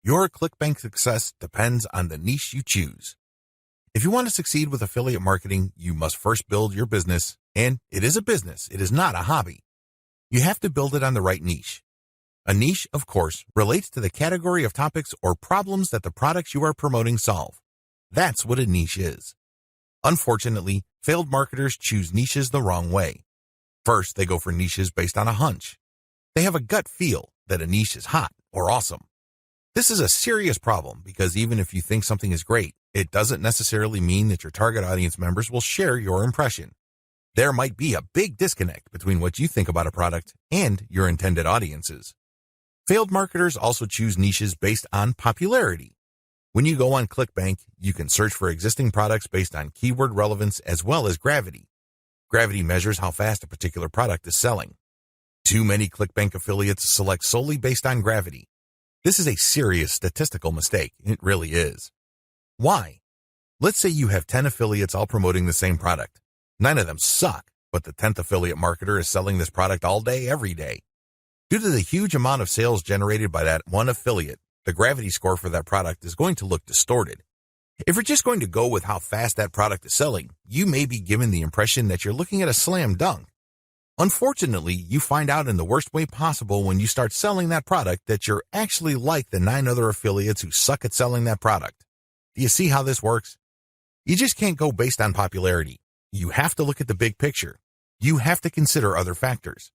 Your ClickBank success depends on the niche you choose. If you want to succeed with affiliate marketing, you must first build your business, and it is a business. It is not a hobby. You have to build it on the right niche. A niche, of course, relates to the category of topics or problems that the products you are promoting solve. That's what a niche is. Unfortunately, failed marketers choose niches the wrong way. First, they go for niches based on a hunch. They have a gut feel that a niche is hot or awesome. This is a serious problem because even if you think something is great, it doesn't necessarily mean that your target audience members will share your impression. There might be a big disconnect between what you think about a product and your intended audiences. Failed marketers also choose niches based on popularity. When you go on ClickBank, you can search for existing products based on keyword relevance as well as gravity. Gravity measures how fast a particular product is selling. Too many ClickBank affiliates select solely based on gravity. This is a serious statistical mistake. It really is. Why? Let's say you have 10 affiliates all promoting the same product. 9 of them suck, but the 10th affiliate marketer is selling this product all day, every day. Due to the huge amount of sales generated by that one affiliate, the gravity score for that product is going to look distorted. If you're just going to go with how fast that product is selling, you may be given the impression that you're looking at a slam dunk. Unfortunately, you find out in the worst way possible when you start selling that product that you're actually like the 9 other affiliates who suck at selling that product. Do you see how this works? You just can't go based on popularity. You have to look at the big picture. You have to consider other factors.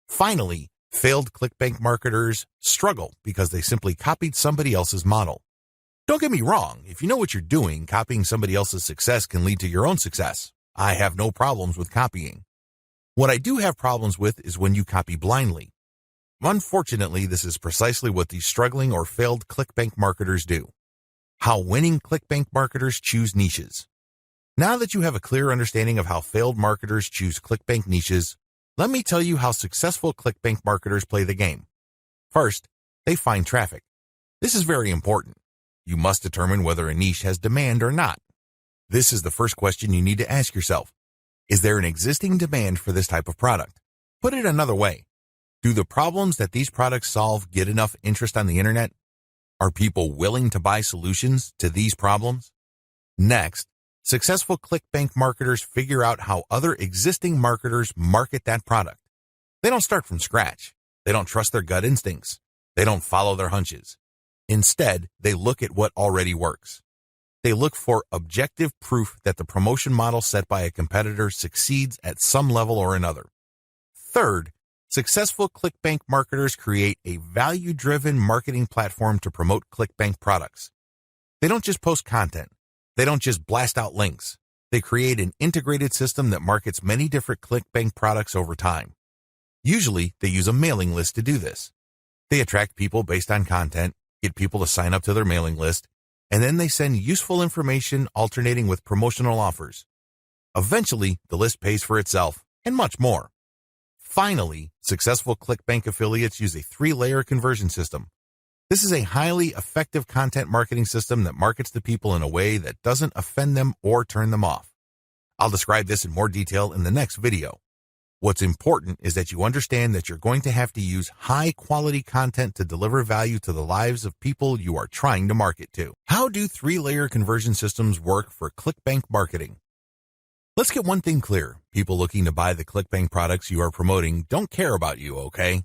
Finally, failed ClickBank marketers struggle because they simply copied somebody else's model. Don't get me wrong, if you know what you're doing, copying somebody else's success can lead to your own success. I have no problems with copying. What I do have problems with is when you copy blindly. Unfortunately, this is precisely what these struggling or failed ClickBank marketers do. How winning ClickBank marketers choose niches. Now that you have a clear understanding of how failed marketers choose ClickBank niches, let me tell you how successful ClickBank marketers play the game. First, they find traffic. This is very important. You must determine whether a niche has demand or not. This is the first question you need to ask yourself. Is there an existing demand for this type of product? Put it another way. Do the problems that these products solve get enough interest on the internet? Are people willing to buy solutions to these problems? Next, successful ClickBank marketers figure out how other existing marketers market that product. They don't start from scratch. They don't trust their gut instincts. They don't follow their hunches. Instead, they look at what already works. They look for objective proof that the promotion model set by a competitor succeeds at some level or another. Third, successful ClickBank marketers create a value-driven marketing platform to promote ClickBank products. They don't just post content. They don't just blast out links. They create an integrated system that markets many different ClickBank products over time. Usually, they use a mailing list to do this. They attract people based on content, get people to sign up to their mailing list, and then they send useful information alternating with promotional offers. Eventually, the list pays for itself, and much more. Finally, successful ClickBank affiliates use a 3-layer conversion system. This is a highly effective content marketing system that markets to people in a way that doesn't offend them or turn them off. I'll describe this in more detail in the next video. What's important is that you understand that you're going to have to use high-quality content to deliver value to the lives of people you are trying to market to. How do 3-layer conversion systems work for ClickBank marketing? Let's get one thing clear. People looking to buy the ClickBank products you are promoting don't care about you, okay?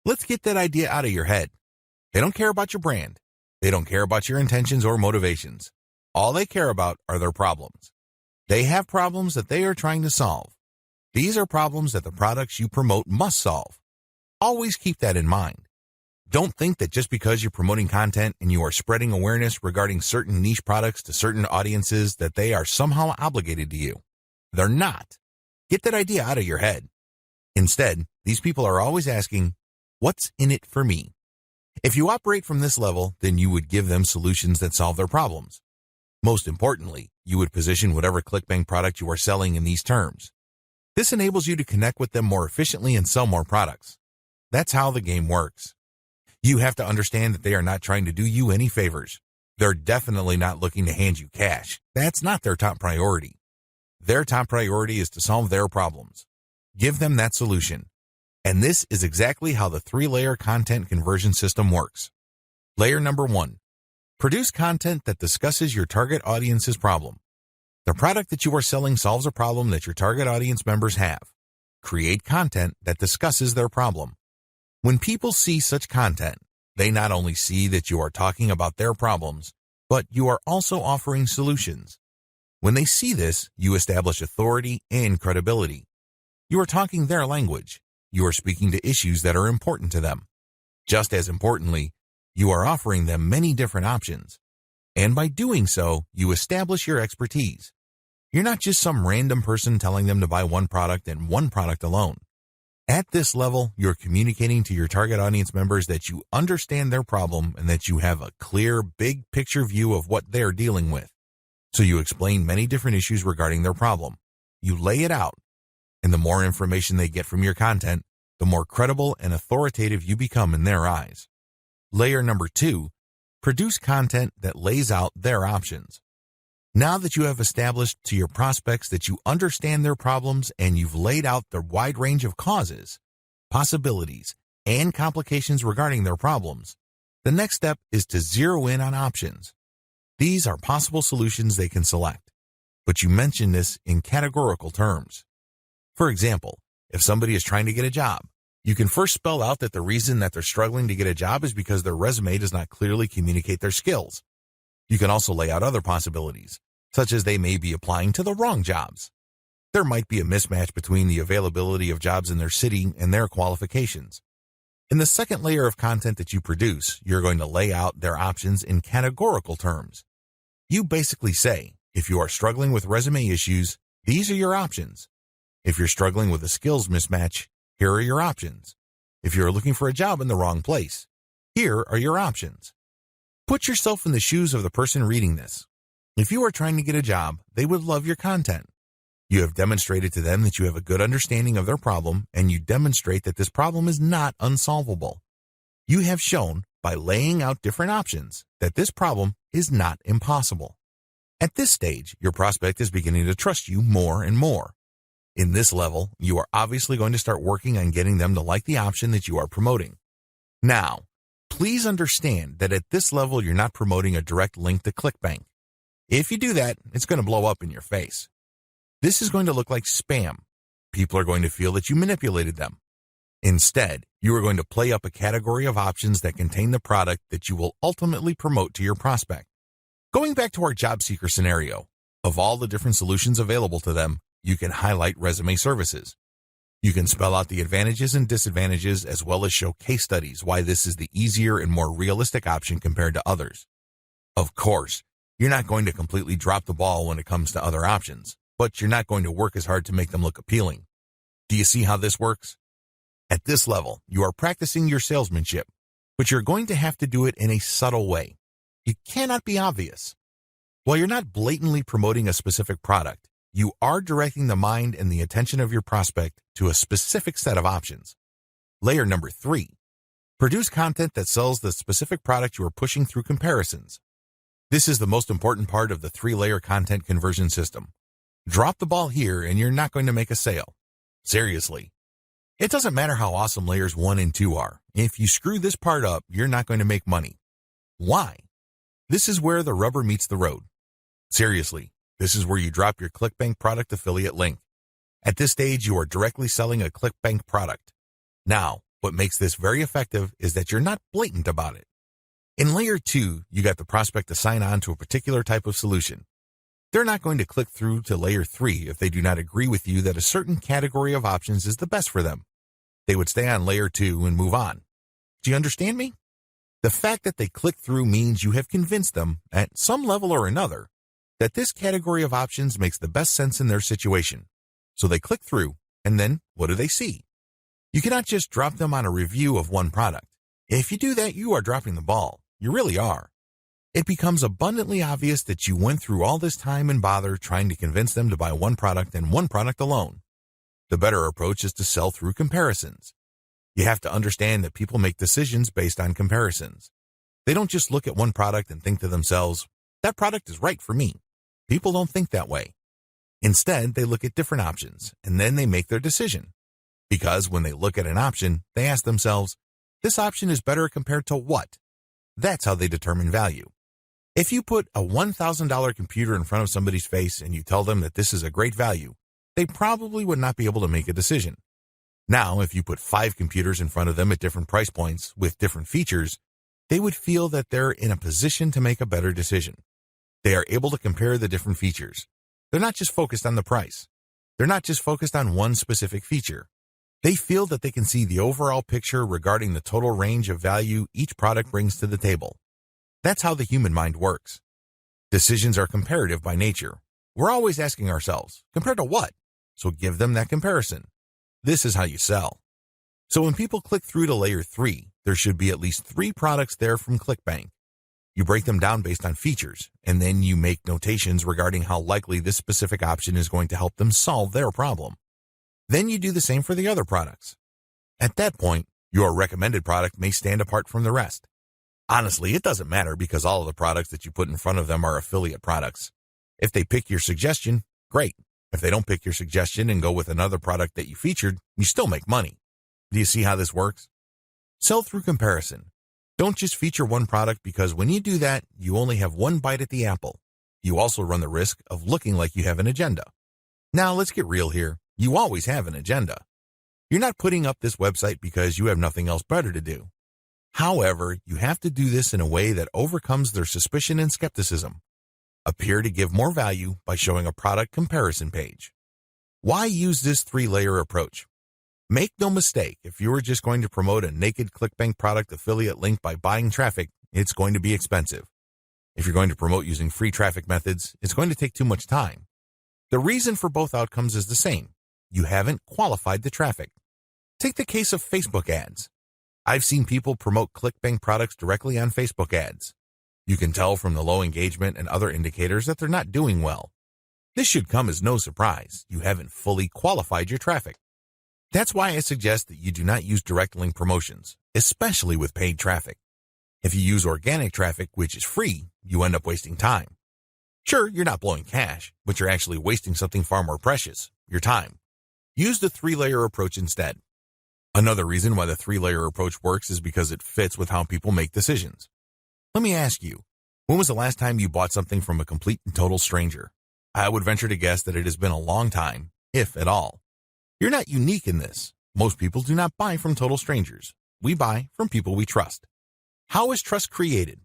Let's get that idea out of your head. They don't care about your brand. They don't care about your intentions or motivations. All they care about are their problems. They have problems that they are trying to solve. These are problems that the products you promote must solve. Always keep that in mind. Don't think that just because you're promoting content and you are spreading awareness regarding certain niche products to certain audiences that they are somehow obligated to you. They're not. Get that idea out of your head. Instead, these people are always asking, what's in it for me? If you operate from this level, then you would give them solutions that solve their problems. Most importantly, you would position whatever ClickBank product you are selling in these terms. This enables you to connect with them more efficiently and sell more products. That's how the game works. You have to understand that they are not trying to do you any favors. They're definitely not looking to hand you cash. That's not their top priority. Their top priority is to solve their problems. Give them that solution. And this is exactly how the 3-layer content conversion system works. Layer number 1. Produce content that discusses your target audience's problem. The product that you are selling solves a problem that your target audience members have. Create content that discusses their problem. When people see such content, they not only see that you are talking about their problems, but you are also offering solutions. When they see this, you establish authority and credibility. You are talking their language. You are speaking to issues that are important to them. Just as importantly, you are offering them many different options. And by doing so, you establish your expertise. You're not just some random person telling them to buy one product and one product alone. At this level, you're communicating to your target audience members that you understand their problem and that you have a clear, big picture view of what they're dealing with. So you explain many different issues regarding their problem. You lay it out. And the more information they get from your content, the more credible and authoritative you become in their eyes. Layer number 2, produce content that lays out their options. Now that you have established to your prospects that you understand their problems and you've laid out the wide range of causes, possibilities, and complications regarding their problems, the next step is to zero in on options. These are possible solutions they can select, but you mention this in categorical terms. For example, if somebody is trying to get a job, you can first spell out that the reason that they're struggling to get a job is because their resume does not clearly communicate their skills. You can also lay out other possibilities, such as they may be applying to the wrong jobs. There might be a mismatch between the availability of jobs in their city and their qualifications. In the second layer of content that you produce, you're going to lay out their options in categorical terms. You basically say, if you are struggling with resume issues, these are your options. If you're struggling with a skills mismatch, here are your options. If you're looking for a job in the wrong place, here are your options. Put yourself in the shoes of the person reading this. If you are trying to get a job, they would love your content. You have demonstrated to them that you have a good understanding of their problem, and you demonstrate that this problem is not unsolvable. You have shown, by laying out different options, that this problem is not impossible. At this stage, your prospect is beginning to trust you more and more. In this level, you are obviously going to start working on getting them to like the option that you are promoting. Now, please understand that at this level, you're not promoting a direct link to ClickBank. If you do that, it's going to blow up in your face. This is going to look like spam. People are going to feel that you manipulated them. Instead, you are going to play up a category of options that contain the product that you will ultimately promote to your prospect. Going back to our job seeker scenario, of all the different solutions available to them, you can highlight resume services. You can spell out the advantages and disadvantages as well as show case studies why this is the easier and more realistic option compared to others. Of course, you're not going to completely drop the ball when it comes to other options, but you're not going to work as hard to make them look appealing. Do you see how this works? At this level, you are practicing your salesmanship, but you're going to have to do it in a subtle way. You cannot be obvious. While you're not blatantly promoting a specific product, you are directing the mind and the attention of your prospect to a specific set of options. Layer number 3, produce content that sells the specific product you are pushing through comparisons. This is the most important part of the 3-layer content conversion system. Drop the ball here and you're not going to make a sale. Seriously. It doesn't matter how awesome layers 1 and 2 are. If you screw this part up, you're not going to make money. Why? This is where the rubber meets the road. Seriously. This is where you drop your ClickBank product affiliate link. At this stage, you are directly selling a ClickBank product. Now, what makes this very effective is that you're not blatant about it. In layer 2, you got the prospect to sign on to a particular type of solution. They're not going to click through to layer 3 if they do not agree with you that a certain category of options is the best for them. They would stay on layer 2 and move on. Do you understand me? The fact that they click through means you have convinced them, at some level or another, that this category of options makes the best sense in their situation. So they click through, and then what do they see? You cannot just drop them on a review of one product. If you do that, you are dropping the ball. You really are. It becomes abundantly obvious that you went through all this time and bother trying to convince them to buy one product and one product alone. The better approach is to sell through comparisons. You have to understand that people make decisions based on comparisons. They don't just look at one product and think to themselves, that product is right for me. People don't think that way. Instead, they look at different options, and then they make their decision. Because when they look at an option, they ask themselves, this option is better compared to what? That's how they determine value. If you put a $1,000 computer in front of somebody's face and you tell them that this is a great value, they probably would not be able to make a decision. Now, if you put 5 computers in front of them at different price points with different features, they would feel that they're in a position to make a better decision. They are able to compare the different features. They're not just focused on the price. They're not just focused on one specific feature. They feel that they can see the overall picture regarding the total range of value each product brings to the table. That's how the human mind works. Decisions are comparative by nature. We're always asking ourselves, compared to what? So give them that comparison. This is how you sell. So when people click through to layer 3, there should be at least 3 products there from ClickBank. You break them down based on features, and then you make notations regarding how likely this specific option is going to help them solve their problem. Then you do the same for the other products. At that point, your recommended product may stand apart from the rest. Honestly, it doesn't matter because all of the products that you put in front of them are affiliate products. If they pick your suggestion, great. If they don't pick your suggestion and go with another product that you featured, you still make money. Do you see how this works? Sell through comparison. Don't just feature one product because when you do that, you only have one bite at the apple. You also run the risk of looking like you have an agenda. Now, let's get real here. You always have an agenda. You're not putting up this website because you have nothing else better to do. However, you have to do this in a way that overcomes their suspicion and skepticism. Appear to give more value by showing a product comparison page. Why use this 3-layer approach? Make no mistake, if you were just going to promote a naked ClickBank product affiliate link by buying traffic, it's going to be expensive. If you're going to promote using free traffic methods, it's going to take too much time. The reason for both outcomes is the same. You haven't qualified the traffic. Take the case of Facebook ads. I've seen people promote ClickBank products directly on Facebook ads. You can tell from the low engagement and other indicators that they're not doing well. This should come as no surprise. You haven't fully qualified your traffic. That's why I suggest that you do not use direct link promotions, especially with paid traffic. If you use organic traffic, which is free, you end up wasting time. Sure, you're not blowing cash, but you're actually wasting something far more precious, your time. Use the 3-layer approach instead. Another reason why the 3-layer approach works is because it fits with how people make decisions. Let me ask you, when was the last time you bought something from a complete and total stranger? I would venture to guess that it has been a long time, if at all. You're not unique in this. Most people do not buy from total strangers. We buy from people we trust. How is trust created?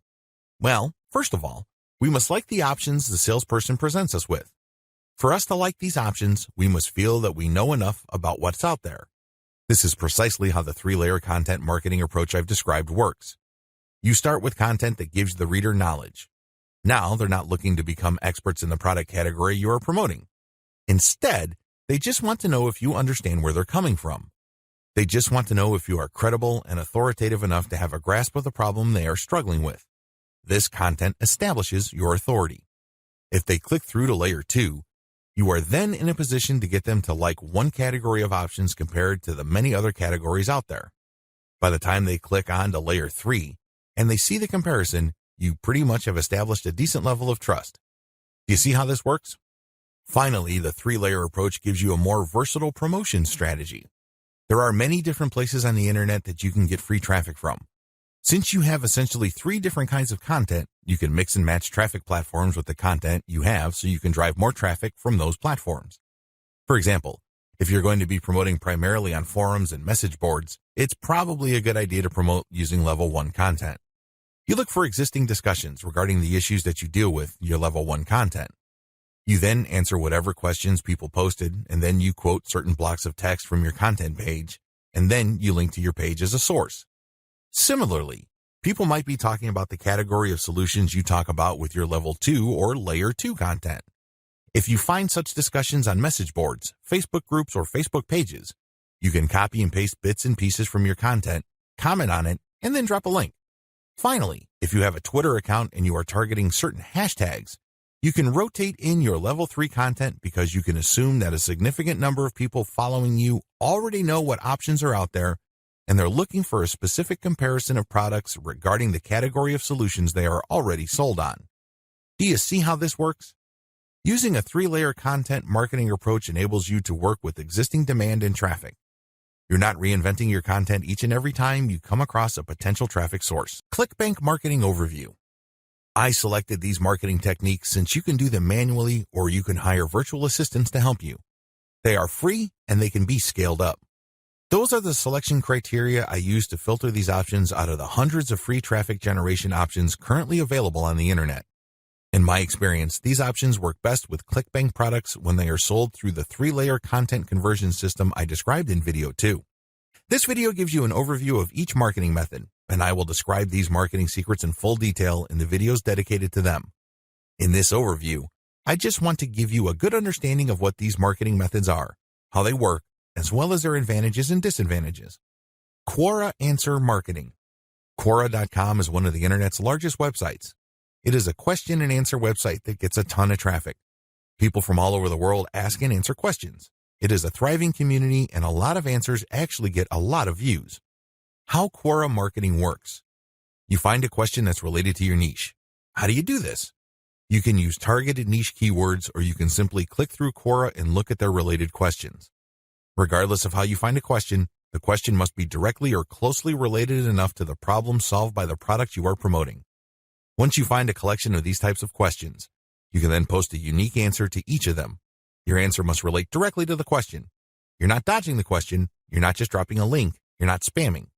Well, first of all, we must like the options the salesperson presents us with. For us to like these options, we must feel that we know enough about what's out there. This is precisely how the 3-layer content marketing approach I've described works. You start with content that gives the reader knowledge. Now they're not looking to become experts in the product category you are promoting. Instead, they just want to know if you understand where they're coming from. They just want to know if you are credible and authoritative enough to have a grasp of the problem they are struggling with. This content establishes your authority. If they click through to layer 2, you are then in a position to get them to like one category of options compared to the many other categories out there. By the time they click on to layer 3 and they see the comparison, you pretty much have established a decent level of trust. Do you see how this works? Finally, the 3-layer approach gives you a more versatile promotion strategy. There are many different places on the internet that you can get free traffic from. Since you have essentially 3 different kinds of content, you can mix and match traffic platforms with the content you have so you can drive more traffic from those platforms. For example, if you're going to be promoting primarily on forums and message boards, it's probably a good idea to promote using level 1 content. You look for existing discussions regarding the issues that you deal with your level 1 content. You then answer whatever questions people posted, and then you quote certain blocks of text from your content page, and then you link to your page as a source. Similarly, people might be talking about the category of solutions you talk about with your level 2 or layer 2 content. If you find such discussions on message boards, Facebook groups, or Facebook pages, you can copy and paste bits and pieces from your content, comment on it, and then drop a link. Finally, if you have a Twitter account and you are targeting certain hashtags, you can rotate in your level 3 content because you can assume that a significant number of people following you already know what options are out there and they're looking for a specific comparison of products regarding the category of solutions they are already sold on. Do you see how this works? Using a 3-layer content marketing approach enables you to work with existing demand and traffic. You're not reinventing your content each and every time you come across a potential traffic source. ClickBank Marketing Overview. I selected these marketing techniques since you can do them manually or you can hire virtual assistants to help you. They are free and they can be scaled up. Those are the selection criteria I use to filter these options out of the hundreds of free traffic generation options currently available on the internet. In my experience, these options work best with ClickBank products when they are sold through the 3-layer content conversion system I described in video 2. This video gives you an overview of each marketing method, and I will describe these marketing secrets in full detail in the videos dedicated to them. In this overview, I just want to give you a good understanding of what these marketing methods are, how they work, as well as their advantages and disadvantages. Quora Answer Marketing. Quora.com is one of the internet's largest websites. It is a question and answer website that gets a ton of traffic. People from all over the world ask and answer questions. It is a thriving community and a lot of answers actually get a lot of views. How Quora marketing works. You find a question that's related to your niche. How do you do this? You can use targeted niche keywords or you can simply click through Quora and look at their related questions. Regardless of how you find a question, the question must be directly or closely related enough to the problem solved by the product you are promoting. Once you find a collection of these types of questions, you can then post a unique answer to each of them. Your answer must relate directly to the question. You're not dodging the question. You're not just dropping a link. You're not spamming.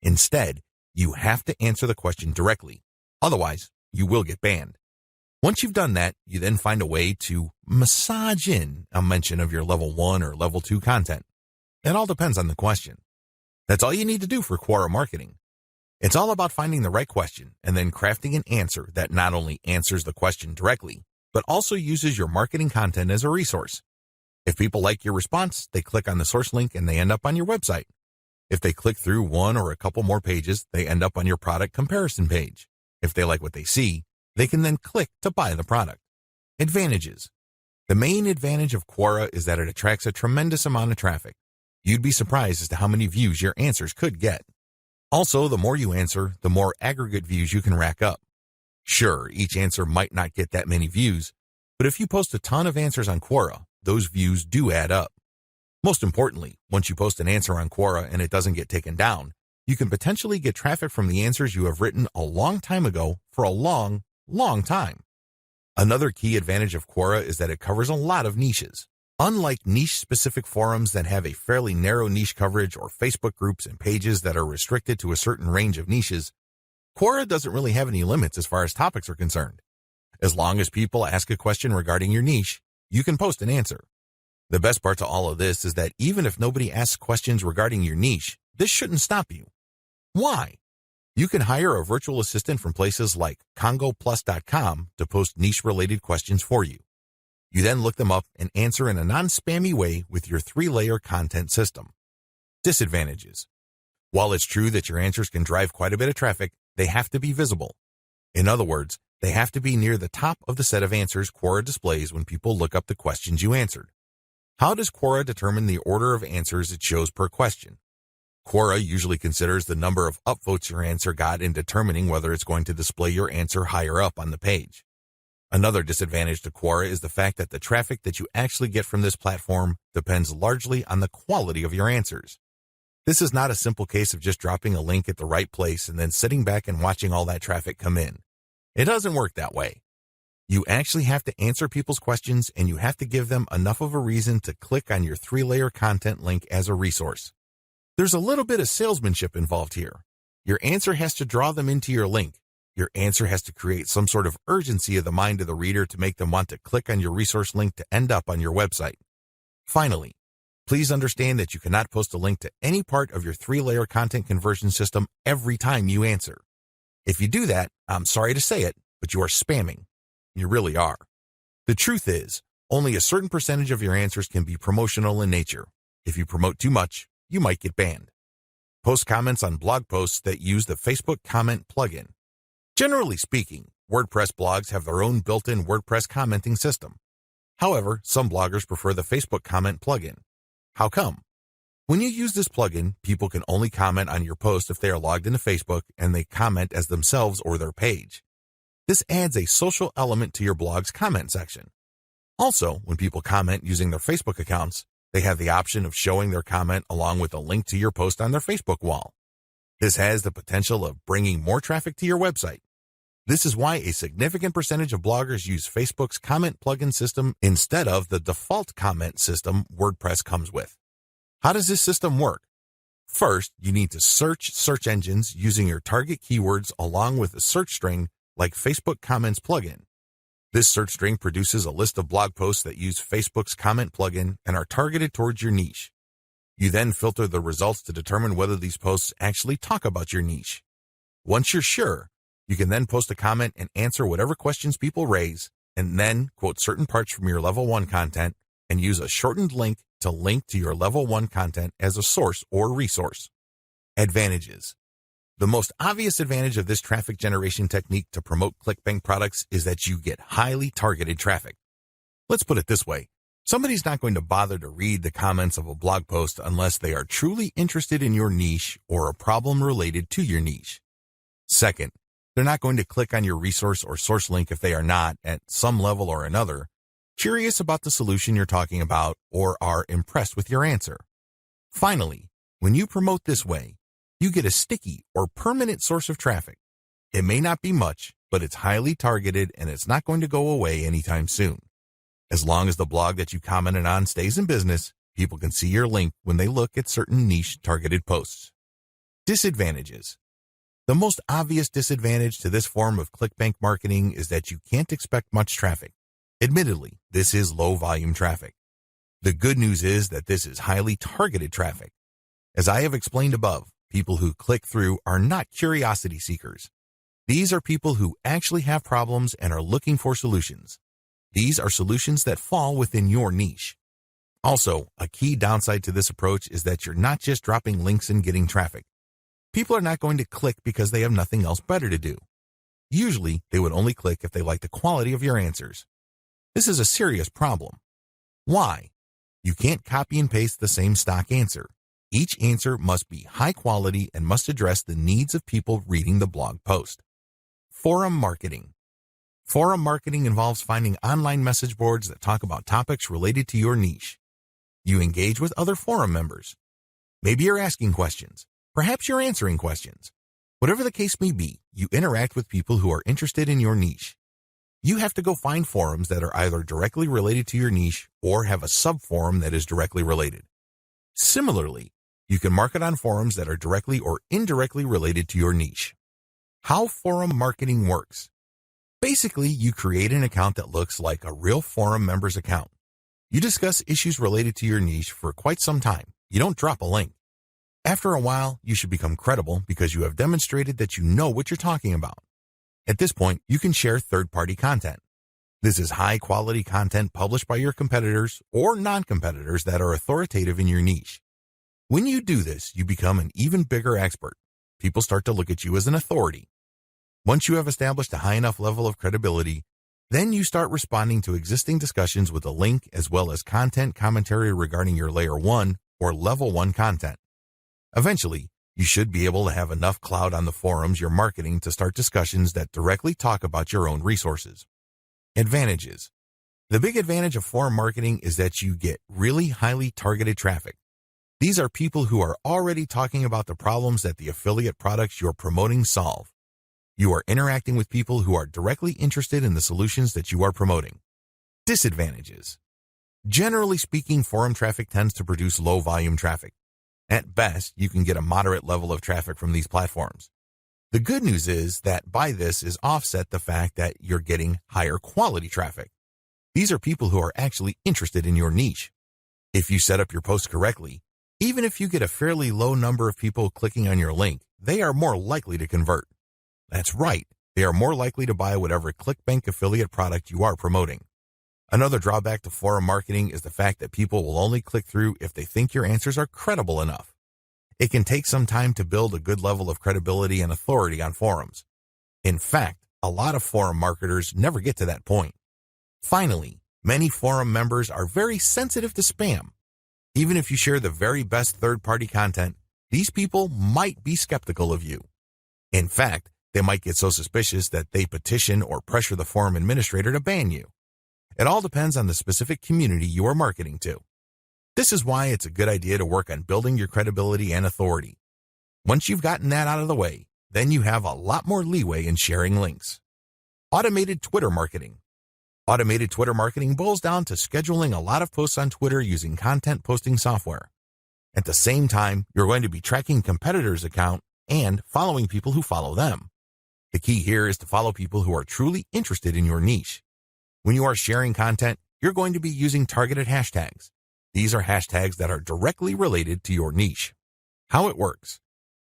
Instead, you have to answer the question directly. Otherwise, you will get banned. Once you've done that, you then find a way to massage in a mention of your level 1 or level 2 content. It all depends on the question. That's all you need to do for Quora marketing. It's all about finding the right question and then crafting an answer that not only answers the question directly, but also uses your marketing content as a resource. If people like your response, they click on the source link and they end up on your website. If they click through one or a couple more pages, they end up on your product comparison page. If they like what they see, they can then click to buy the product. Advantages. The main advantage of Quora is that it attracts a tremendous amount of traffic. You'd be surprised as to how many views your answers could get. Also, the more you answer, the more aggregate views you can rack up. Sure, each answer might not get that many views, but if you post a ton of answers on Quora, those views do add up. Most importantly, once you post an answer on Quora and it doesn't get taken down, you can potentially get traffic from the answers you have written a long time ago for a long time. Another key advantage of Quora is that it covers a lot of niches. Unlike niche-specific forums that have a fairly narrow niche coverage or Facebook groups and pages that are restricted to a certain range of niches, Quora doesn't really have any limits as far as topics are concerned. As long as people ask a question regarding your niche, you can post an answer. The best part to all of this is that even if nobody asks questions regarding your niche, this shouldn't stop you. Why? You can hire a virtual assistant from places like congoplus.com to post niche-related questions for you. You then look them up and answer in a non-spammy way with your 3-layer content system. Disadvantages. While it's true that your answers can drive quite a bit of traffic, they have to be visible. In other words, they have to be near the top of the set of answers Quora displays when people look up the questions you answered. How does Quora determine the order of answers it shows per question? Quora usually considers the number of upvotes your answer got in determining whether it's going to display your answer higher up on the page. Another disadvantage to Quora is the fact that the traffic that you actually get from this platform depends largely on the quality of your answers. This is not a simple case of just dropping a link at the right place and then sitting back and watching all that traffic come in. It doesn't work that way. You actually have to answer people's questions and you have to give them enough of a reason to click on your 3-layer content link as a resource. There's a little bit of salesmanship involved here. Your answer has to draw them into your link. Your answer has to create some sort of urgency of the mind of the reader to make them want to click on your resource link to end up on your website. Finally, please understand that you cannot post a link to any part of your 3-layer content conversion system every time you answer. If you do that, I'm sorry to say it, but you are spamming. You really are. The truth is, only a certain percentage of your answers can be promotional in nature. If you promote too much, you might get banned. Post comments on blog posts that use the Facebook comment plugin. Generally speaking, WordPress blogs have their own built-in WordPress commenting system. However, some bloggers prefer the Facebook comment plugin. How come? When you use this plugin, people can only comment on your post if they are logged into Facebook and they comment as themselves or their page. This adds a social element to your blog's comment section. Also, when people comment using their Facebook accounts, They have the option of showing their comment along with a link to your post on their Facebook wall. This has the potential of bringing more traffic to your website. This is why a significant percentage of bloggers use Facebook's comment plugin system instead of the default comment system WordPress comes with. How does this system work? First, you need to search search engines using your target keywords along with a search string like Facebook Comments plugin. This search string produces a list of blog posts that use Facebook's comment plugin and are targeted towards your niche. You then filter the results to determine whether these posts actually talk about your niche. Once you're sure, you can then post a comment and answer whatever questions people raise, and then quote certain parts from your level 1 content and use a shortened link to link to your level 1 content as a source or resource. Advantages. The most obvious advantage of this traffic generation technique to promote ClickBank products is that you get highly targeted traffic. Let's put it this way. Somebody's not going to bother to read the comments of a blog post unless they are truly interested in your niche or a problem related to your niche. Second, they're not going to click on your resource or source link if they are not, at some level or another, curious about the solution you're talking about or are impressed with your answer. Finally, when you promote this way, you get a sticky or permanent source of traffic. It may not be much, but it's highly targeted and it's not going to go away anytime soon. As long as the blog that you commented on stays in business, people can see your link when they look at certain niche targeted posts. Disadvantages. The most obvious disadvantage to this form of ClickBank marketing is that you can't expect much traffic. Admittedly, this is low volume traffic. The good news is that this is highly targeted traffic. As I have explained above, people who click through are not curiosity seekers. These are people who actually have problems and are looking for solutions. These are solutions that fall within your niche. Also, a key downside to this approach is that you're not just dropping links and getting traffic. People are not going to click because they have nothing else better to do. Usually, they would only click if they like the quality of your answers. This is a serious problem. Why? You can't copy and paste the same stock answer. Each answer must be high quality and must address the needs of people reading the blog post. Forum marketing. Forum marketing involves finding online message boards that talk about topics related to your niche. You engage with other forum members. Maybe you're asking questions. Perhaps you're answering questions. Whatever the case may be, you interact with people who are interested in your niche. You have to go find forums that are either directly related to your niche or have a sub-forum that is directly related. Similarly, you can market on forums that are directly or indirectly related to your niche. How forum marketing works. Basically, you create an account that looks like a real forum member's account. You discuss issues related to your niche for quite some time. You don't drop a link. After a while, you should become credible because you have demonstrated that you know what you're talking about. At this point, you can share third-party content. This is high-quality content published by your competitors or non-competitors that are authoritative in your niche. When you do this, you become an even bigger expert. People start to look at you as an authority. Once you have established a high enough level of credibility, then you start responding to existing discussions with a link as well as content commentary regarding your Layer 1 or Level 1 content. Eventually, you should be able to have enough clout on the forums you're marketing to start discussions that directly talk about your own resources. Advantages. The big advantage of forum marketing is that you get really highly targeted traffic. These are people who are already talking about the problems that the affiliate products you're promoting solve. You are interacting with people who are directly interested in the solutions that you are promoting. Disadvantages. Generally speaking, forum traffic tends to produce low volume traffic. At best, you can get a moderate level of traffic from these platforms. The good news is that by this is offset the fact that you're getting higher quality traffic. These are people who are actually interested in your niche. If you set up your post correctly, even if you get a fairly low number of people clicking on your link, they are more likely to convert. That's right, they are more likely to buy whatever ClickBank affiliate product you are promoting. Another drawback to forum marketing is the fact that people will only click through if they think your answers are credible enough. It can take some time to build a good level of credibility and authority on forums. In fact, a lot of forum marketers never get to that point. Finally, many forum members are very sensitive to spam. Even if you share the very best third-party content, these people might be skeptical of you. In fact, they might get so suspicious that they petition or pressure the forum administrator to ban you. It all depends on the specific community you are marketing to. This is why it's a good idea to work on building your credibility and authority. Once you've gotten that out of the way, then you have a lot more leeway in sharing links. Automated Twitter marketing. Automated Twitter marketing boils down to scheduling a lot of posts on Twitter using content posting software. At the same time, you're going to be tracking competitors' account and following people who follow them. The key here is to follow people who are truly interested in your niche. When you are sharing content, you're going to be using targeted hashtags. These are hashtags that are directly related to your niche. How it works.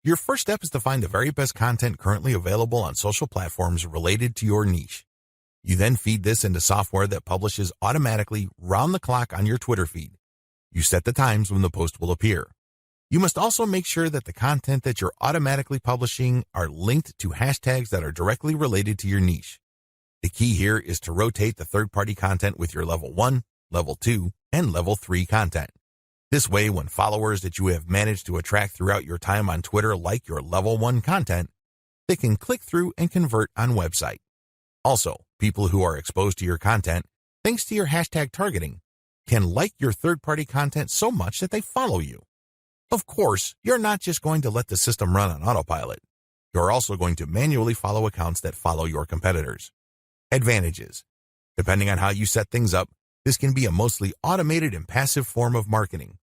Your first step is to find the very best content currently available on social platforms related to your niche. You then feed this into software that publishes automatically round the clock on your Twitter feed. You set the times when the post will appear. You must also make sure that the content that you're automatically publishing are linked to hashtags that are directly related to your niche. The key here is to rotate the third-party content with your level 1, level 2, and level 3 content. This way, when followers that you have managed to attract throughout your time on Twitter like your level 1 content, they can click through and convert on website. Also, people who are exposed to your content, thanks to your hashtag targeting, can like your third-party content so much that they follow you. Of course, you're not just going to let the system run on autopilot. You're also going to manually follow accounts that follow your competitors. Advantages. Depending on how you set things up, this can be a mostly automated and passive form of marketing.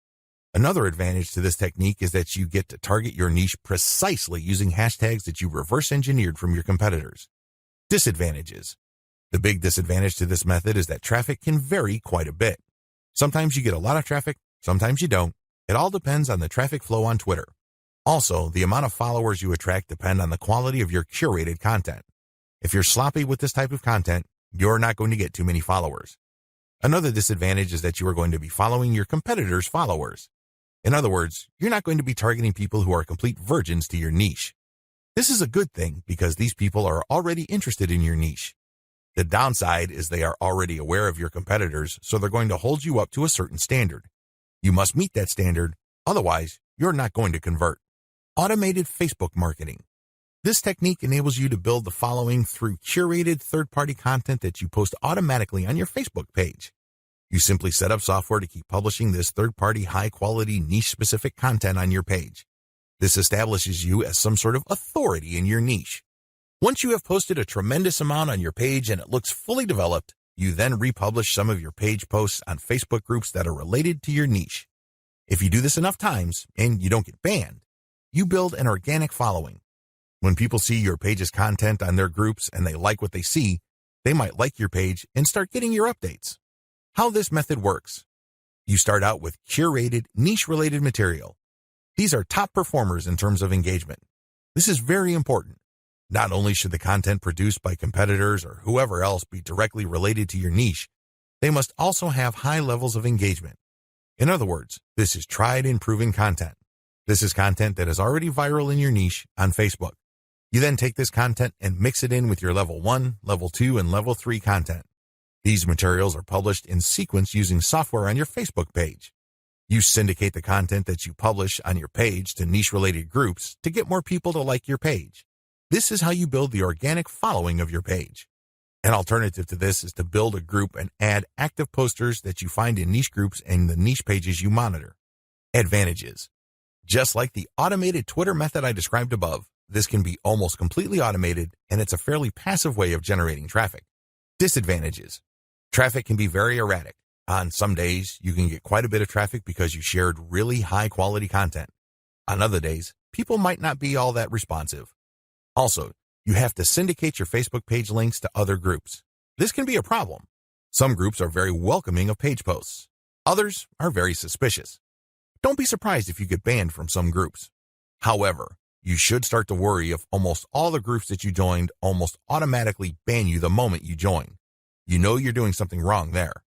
Another advantage to this technique is that you get to target your niche precisely using hashtags that you reverse engineered from your competitors. Disadvantages. The big disadvantage to this method is that traffic can vary quite a bit. Sometimes you get a lot of traffic, sometimes you don't. It all depends on the traffic flow on Twitter. Also, the amount of followers you attract depend on the quality of your curated content. If you're sloppy with this type of content, you're not going to get too many followers. Another disadvantage is that you are going to be following your competitors' followers. In other words, you're not going to be targeting people who are complete virgins to your niche. This is a good thing because these people are already interested in your niche. The downside is they are already aware of your competitors, so they're going to hold you up to a certain standard. You must meet that standard, otherwise you're not going to convert. Automated Facebook marketing. This technique enables you to build the following through curated third-party content that you post automatically on your Facebook page. You simply set up software to keep publishing this third-party high-quality niche-specific content on your page. This establishes you as some sort of authority in your niche. Once you have posted a tremendous amount on your page and it looks fully developed, you then republish some of your page posts on Facebook groups that are related to your niche. If you do this enough times and you don't get banned, you build an organic following. When people see your page's content on their groups and they like what they see, they might like your page and start getting your updates. How this method works. You start out with curated, niche-related material. These are top performers in terms of engagement. This is very important. Not only should the content produced by competitors or whoever else be directly related to your niche, they must also have high levels of engagement. In other words, this is tried and proven content. This is content that is already viral in your niche on Facebook. You then take this content and mix it in with your level 1, level 2, and level 3 content. These materials are published in sequence using software on your Facebook page. You syndicate the content that you publish on your page to niche-related groups to get more people to like your page. This is how you build the organic following of your page. An alternative to this is to build a group and add active posters that you find in niche groups and the niche pages you monitor. Advantages. Just like the automated Twitter method I described above, this can be almost completely automated, and it's a fairly passive way of generating traffic. Disadvantages. Traffic can be very erratic. On some days, you can get quite a bit of traffic because you shared really high-quality content. On other days, people might not be all that responsive. Also, you have to syndicate your Facebook page links to other groups. This can be a problem. Some groups are very welcoming of page posts. Others are very suspicious. Don't be surprised if you get banned from some groups. However, you should start to worry if almost all the groups that you joined almost automatically ban you the moment you join. You know you're doing something wrong there.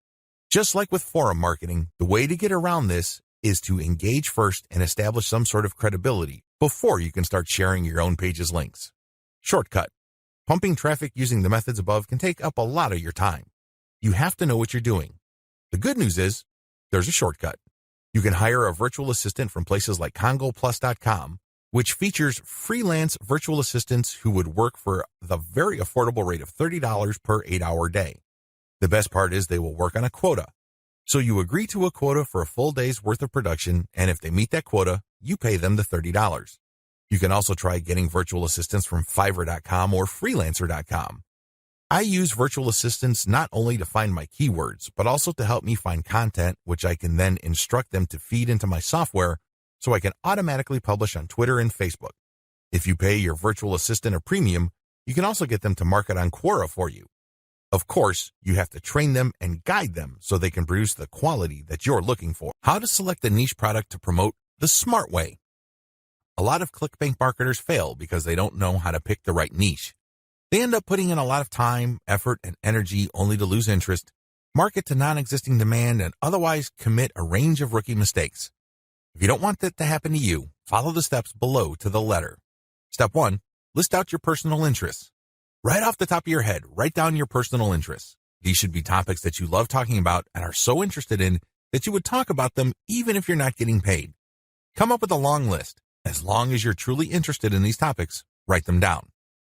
Just like with forum marketing, the way to get around this is to engage first and establish some sort of credibility before you can start sharing your own page's links. Shortcut. Pumping traffic using the methods above can take up a lot of your time. You have to know what you're doing. The good news is, there's a shortcut. You can hire a virtual assistant from places like CongoPlus.com, which features freelance virtual assistants who would work for the very affordable rate of $30 per 8-hour day. The best part is they will work on a quota. So you agree to a quota for a full day's worth of production, and if they meet that quota, you pay them the $30. You can also try getting virtual assistants from Fiverr.com or Freelancer.com. I use virtual assistants not only to find my keywords, but also to help me find content, which I can then instruct them to feed into my software so I can automatically publish on Twitter and Facebook. If you pay your virtual assistant a premium, you can also get them to market on Quora for you. Of course, you have to train them and guide them so they can produce the quality that you're looking for. How to select a niche product to promote the smart way. A lot of ClickBank marketers fail because they don't know how to pick the right niche. They end up putting in a lot of time, effort, and energy only to lose interest, market to non-existing demand, and otherwise commit a range of rookie mistakes. If you don't want that to happen to you, follow the steps below to the letter. Step 1. List out your personal interests. Right off the top of your head, write down your personal interests. These should be topics that you love talking about and are so interested in that you would talk about them even if you're not getting paid. Come up with a long list. As long as you're truly interested in these topics, write them down.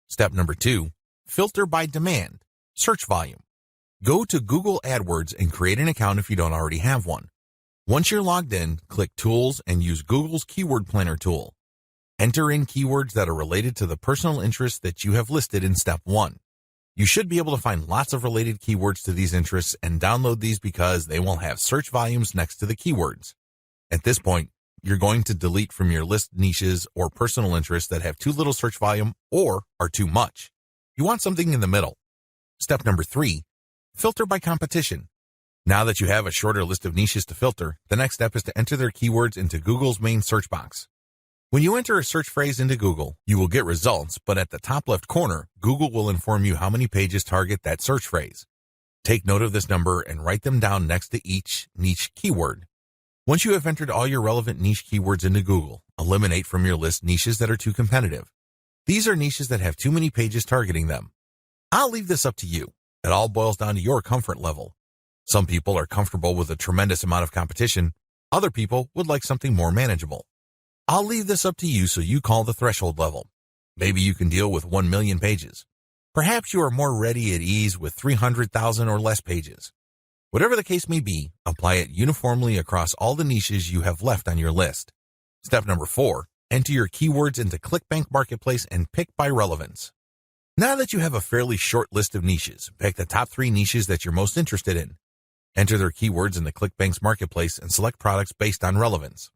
Step number 2, filter by demand, search volume. Go to Google AdWords and create an account if you don't already have one. Once you're logged in, click Tools and use Google's Keyword Planner tool. Enter in keywords that are related to the personal interests that you have listed in Step 1. You should be able to find lots of related keywords to these interests and download these because they will have search volumes next to the keywords. At this point, you're going to delete from your list niches or personal interests that have too little search volume or are too much. You want something in the middle. Step number 3, filter by competition. Now that you have a shorter list of niches to filter, the next step is to enter their keywords into Google's main search box. When you enter a search phrase into Google, you will get results, but at the top left corner, Google will inform you how many pages target that search phrase. Take note of this number and write them down next to each niche keyword. Once you have entered all your relevant niche keywords into Google, eliminate from your list niches that are too competitive. These are niches that have too many pages targeting them. I'll leave this up to you. It all boils down to your comfort level. Some people are comfortable with a tremendous amount of competition. Other people would like something more manageable. I'll leave this up to you so you call the threshold level. Maybe you can deal with 1 million pages. Perhaps you are more ready at ease with 300,000 or less pages. Whatever the case may be, apply it uniformly across all the niches you have left on your list. Step number 4, enter your keywords into ClickBank Marketplace and pick by relevance. Now that you have a fairly short list of niches, pick the top 3 niches that you're most interested in. Enter their keywords into ClickBank's Marketplace and select products based on relevance.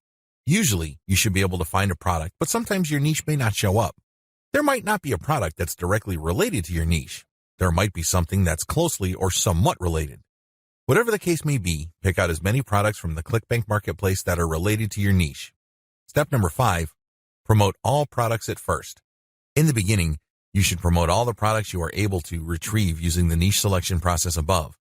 Usually, you should be able to find a product, but sometimes your niche may not show up. There might not be a product that's directly related to your niche. There might be something that's closely or somewhat related. Whatever the case may be, pick out as many products from the ClickBank Marketplace that are related to your niche. Step number 5, promote all products at first. In the beginning, you should promote all the products you are able to retrieve using the niche selection process above.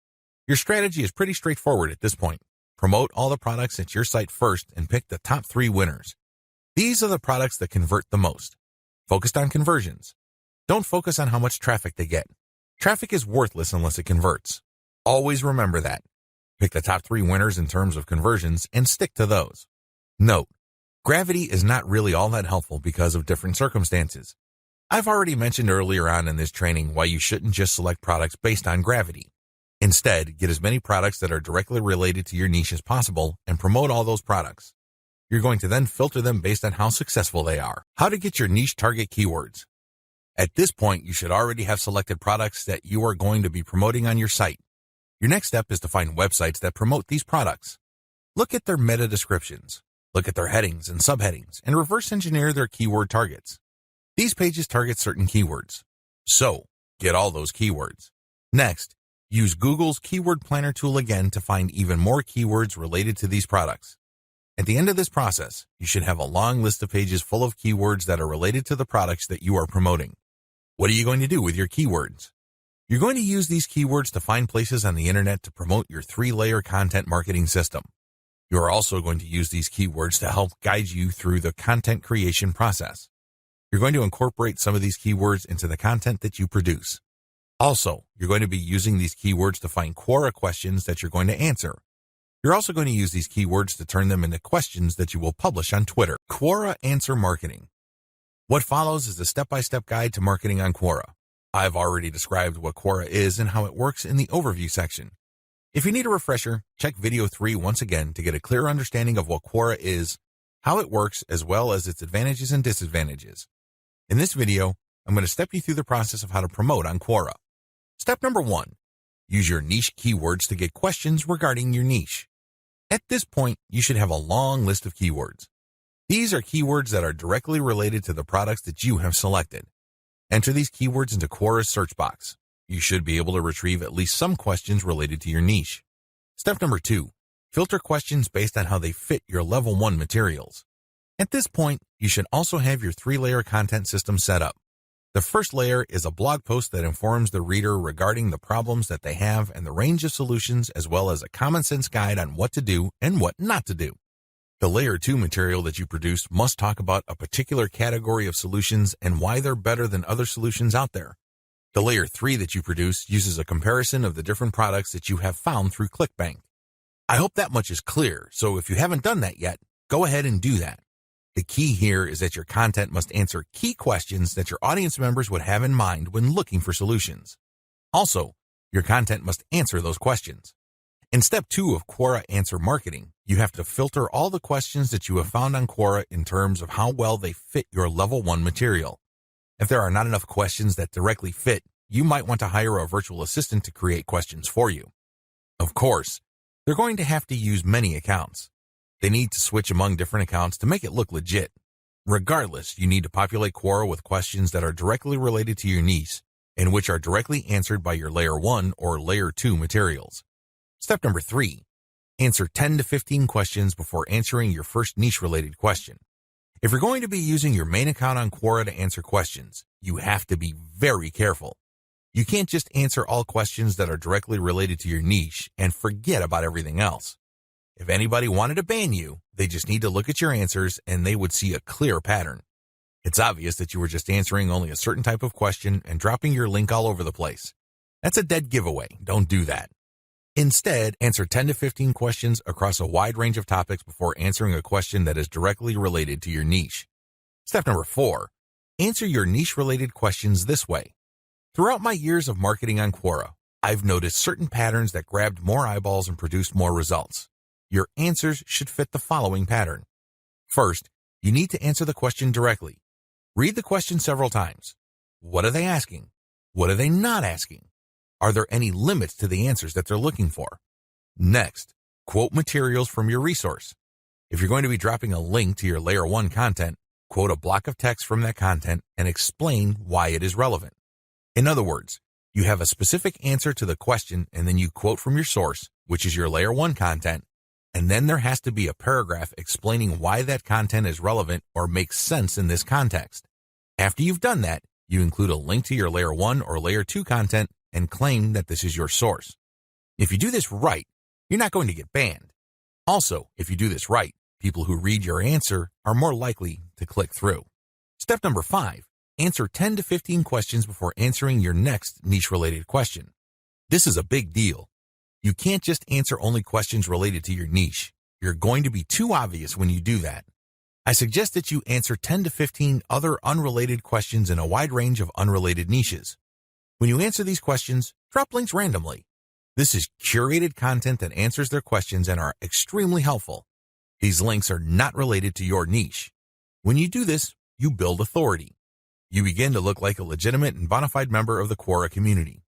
Your strategy is pretty straightforward at this point. Promote all the products at your site first and pick the top 3 winners. These are the products that convert the most. Focus on conversions. Don't focus on how much traffic they get. Traffic is worthless unless it converts. Always remember that. Pick the top 3 winners in terms of conversions and stick to those. Note, gravity is not really all that helpful because of different circumstances. I've already mentioned earlier on in this training why you shouldn't just select products based on gravity. Instead, get as many products that are directly related to your niche as possible and promote all those products. You're going to then filter them based on how successful they are. How to get your niche target keywords. At this point, you should already have selected products that you are going to be promoting on your site. Your next step is to find websites that promote these products. Look at their meta descriptions. Look at their headings and subheadings and reverse engineer their keyword targets. These pages target certain keywords. So, get all those keywords. Next, use Google's Keyword Planner tool again to find even more keywords related to these products. At the end of this process, you should have a long list of pages full of keywords that are related to the products that you are promoting. What are you going to do with your keywords? You're going to use these keywords to find places on the internet to promote your 3-layer content marketing system. You are also going to use these keywords to help guide you through the content creation process. You're going to incorporate some of these keywords into the content that you produce. Also, you're going to be using these keywords to find Quora questions that you're going to answer. You're also going to use these keywords to turn them into questions that you will publish on Twitter. Quora Answer Marketing. What follows is a step-by-step guide to marketing on Quora. I've already described what Quora is and how it works in the overview section. If you need a refresher, check video 3 once again to get a clear understanding of what Quora is, how it works, as well as its advantages and disadvantages. In this video, I'm going to step you through the process of how to promote on Quora. Step number 1. Use your niche keywords to get questions regarding your niche. At this point, you should have a long list of keywords. These are keywords that are directly related to the products that you have selected. Enter these keywords into Quora's search box. You should be able to retrieve at least some questions related to your niche. Step number 2. Filter questions based on how they fit your level 1 materials. At this point, you should also have your 3-layer content system set up. The first layer is a blog post that informs the reader regarding the problems that they have and the range of solutions, as well as a common sense guide on what to do and what not to do. The layer 2 material that you produce must talk about a particular category of solutions and why they're better than other solutions out there. The layer 3 that you produce uses a comparison of the different products that you have found through ClickBank. I hope that much is clear, so if you haven't done that yet, go ahead and do that. The key here is that your content must answer key questions that your audience members would have in mind when looking for solutions. Also, your content must answer those questions. In step 2 of Quora Answer Marketing, you have to filter all the questions that you have found on Quora in terms of how well they fit your level 1 material. If there are not enough questions that directly fit, you might want to hire a virtual assistant to create questions for you. Of course, they're going to have to use many accounts. They need to switch among different accounts to make it look legit. Regardless, you need to populate Quora with questions that are directly related to your niche and which are directly answered by your layer 1 or layer 2 materials. Step number 3. Answer 10 to 15 questions before answering your first niche-related question. If you're going to be using your main account on Quora to answer questions, you have to be very careful. You can't just answer all questions that are directly related to your niche and forget about everything else. If anybody wanted to ban you, they just need to look at your answers and they would see a clear pattern. It's obvious that you were just answering only a certain type of question and dropping your link all over the place. That's a dead giveaway. Don't do that. Instead, answer 10 to 15 questions across a wide range of topics before answering a question that is directly related to your niche. Step number 4. Answer your niche-related questions this way. Throughout my years of marketing on Quora, I've noticed certain patterns that grabbed more eyeballs and produced more results. Your answers should fit the following pattern. First, you need to answer the question directly. Read the question several times. What are they asking? What are they not asking? Are there any limits to the answers that they're looking for? Next, quote materials from your resource. If you're going to be dropping a link to your layer 1 content, quote a block of text from that content and explain why it is relevant. In other words, you have a specific answer to the question and then you quote from your source, which is your layer 1 content, and then there has to be a paragraph explaining why that content is relevant or makes sense in this context. After you've done that, you include a link to your layer 1 or layer 2 content and claim that this is your source. If you do this right, you're not going to get banned. Also, if you do this right, people who read your answer are more likely to click through. Step number 5. Answer 10 to 15 questions before answering your next niche-related question. This is a big deal. You can't just answer only questions related to your niche. You're going to be too obvious when you do that. I suggest that you answer 10 to 15 other unrelated questions in a wide range of unrelated niches. When you answer these questions, drop links randomly. This is curated content that answers their questions and are extremely helpful. These links are not related to your niche. When you do this, you build authority. You begin to look like a legitimate and bona fide member of the Quora community.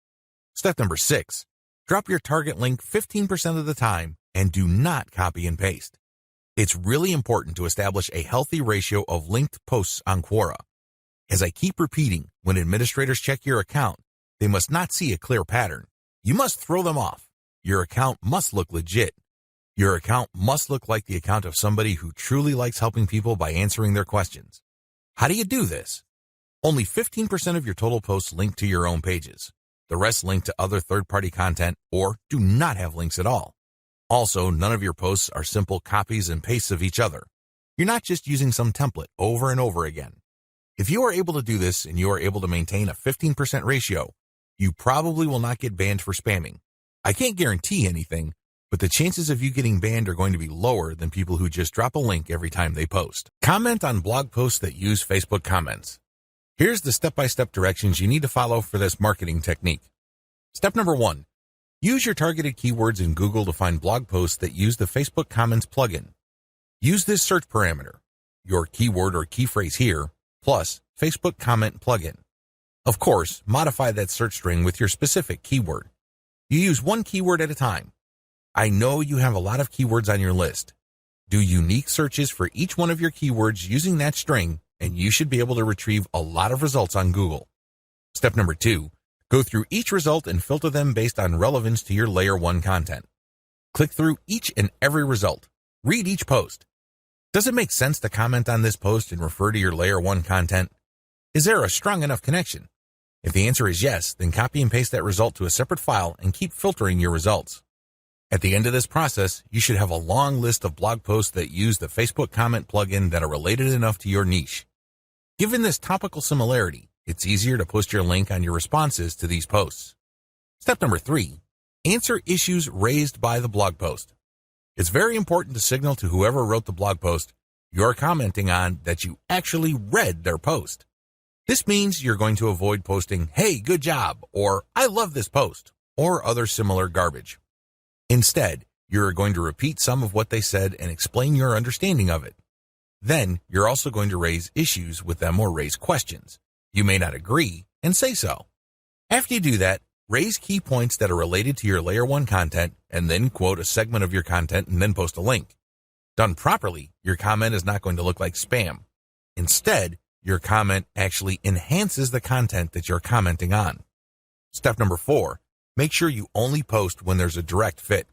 Step number 6. Drop your target link 15% of the time and do not copy and paste. It's really important to establish a healthy ratio of linked posts on Quora. As I keep repeating, when administrators check your account, they must not see a clear pattern. You must throw them off. Your account must look legit. Your account must look like the account of somebody who truly likes helping people by answering their questions. How do you do this? Only 15% of your total posts link to your own pages. The rest link to other third-party content or do not have links at all. Also, none of your posts are simple copies and pastes of each other. You're not just using some template over and over again. If you are able to do this and you are able to maintain a 15% ratio, you probably will not get banned for spamming. I can't guarantee anything, but the chances of you getting banned are going to be lower than people who just drop a link every time they post. Comment on blog posts that use Facebook comments. Here's the step-by-step directions you need to follow for this marketing technique. Step number 1. Use your targeted keywords in Google to find blog posts that use the Facebook Comments plugin. Use this search parameter, your keyword or key phrase here, plus Facebook Comment plugin. Of course, modify that search string with your specific keyword. You use one keyword at a time. I know you have a lot of keywords on your list. Do unique searches for each one of your keywords using that string, and you should be able to retrieve a lot of results on Google. Step number 2, go through each result and filter them based on relevance to your Layer 1 content. Click through each and every result. Read each post. Does it make sense to comment on this post and refer to your Layer 1 content? Is there a strong enough connection? If the answer is yes, then copy and paste that result to a separate file and keep filtering your results. At the end of this process, you should have a long list of blog posts that use the Facebook Comment plugin that are related enough to your niche. Given this topical similarity, it's easier to post your link on your responses to these posts. Step number 3, answer issues raised by the blog post. It's very important to signal to whoever wrote the blog post you're commenting on that you actually read their post. This means you're going to avoid posting, "Hey, good job," or "I love this post," or other similar garbage. Instead, you're going to repeat some of what they said and explain your understanding of it. Then, you're also going to raise issues with them or raise questions. You may not agree, and say so. After you do that, raise key points that are related to your Layer 1 content, and then quote a segment of your content and then post a link. Done properly, your comment is not going to look like spam. Instead, your comment actually enhances the content that you're commenting on. Step number 4, make sure you only post when there's a direct fit.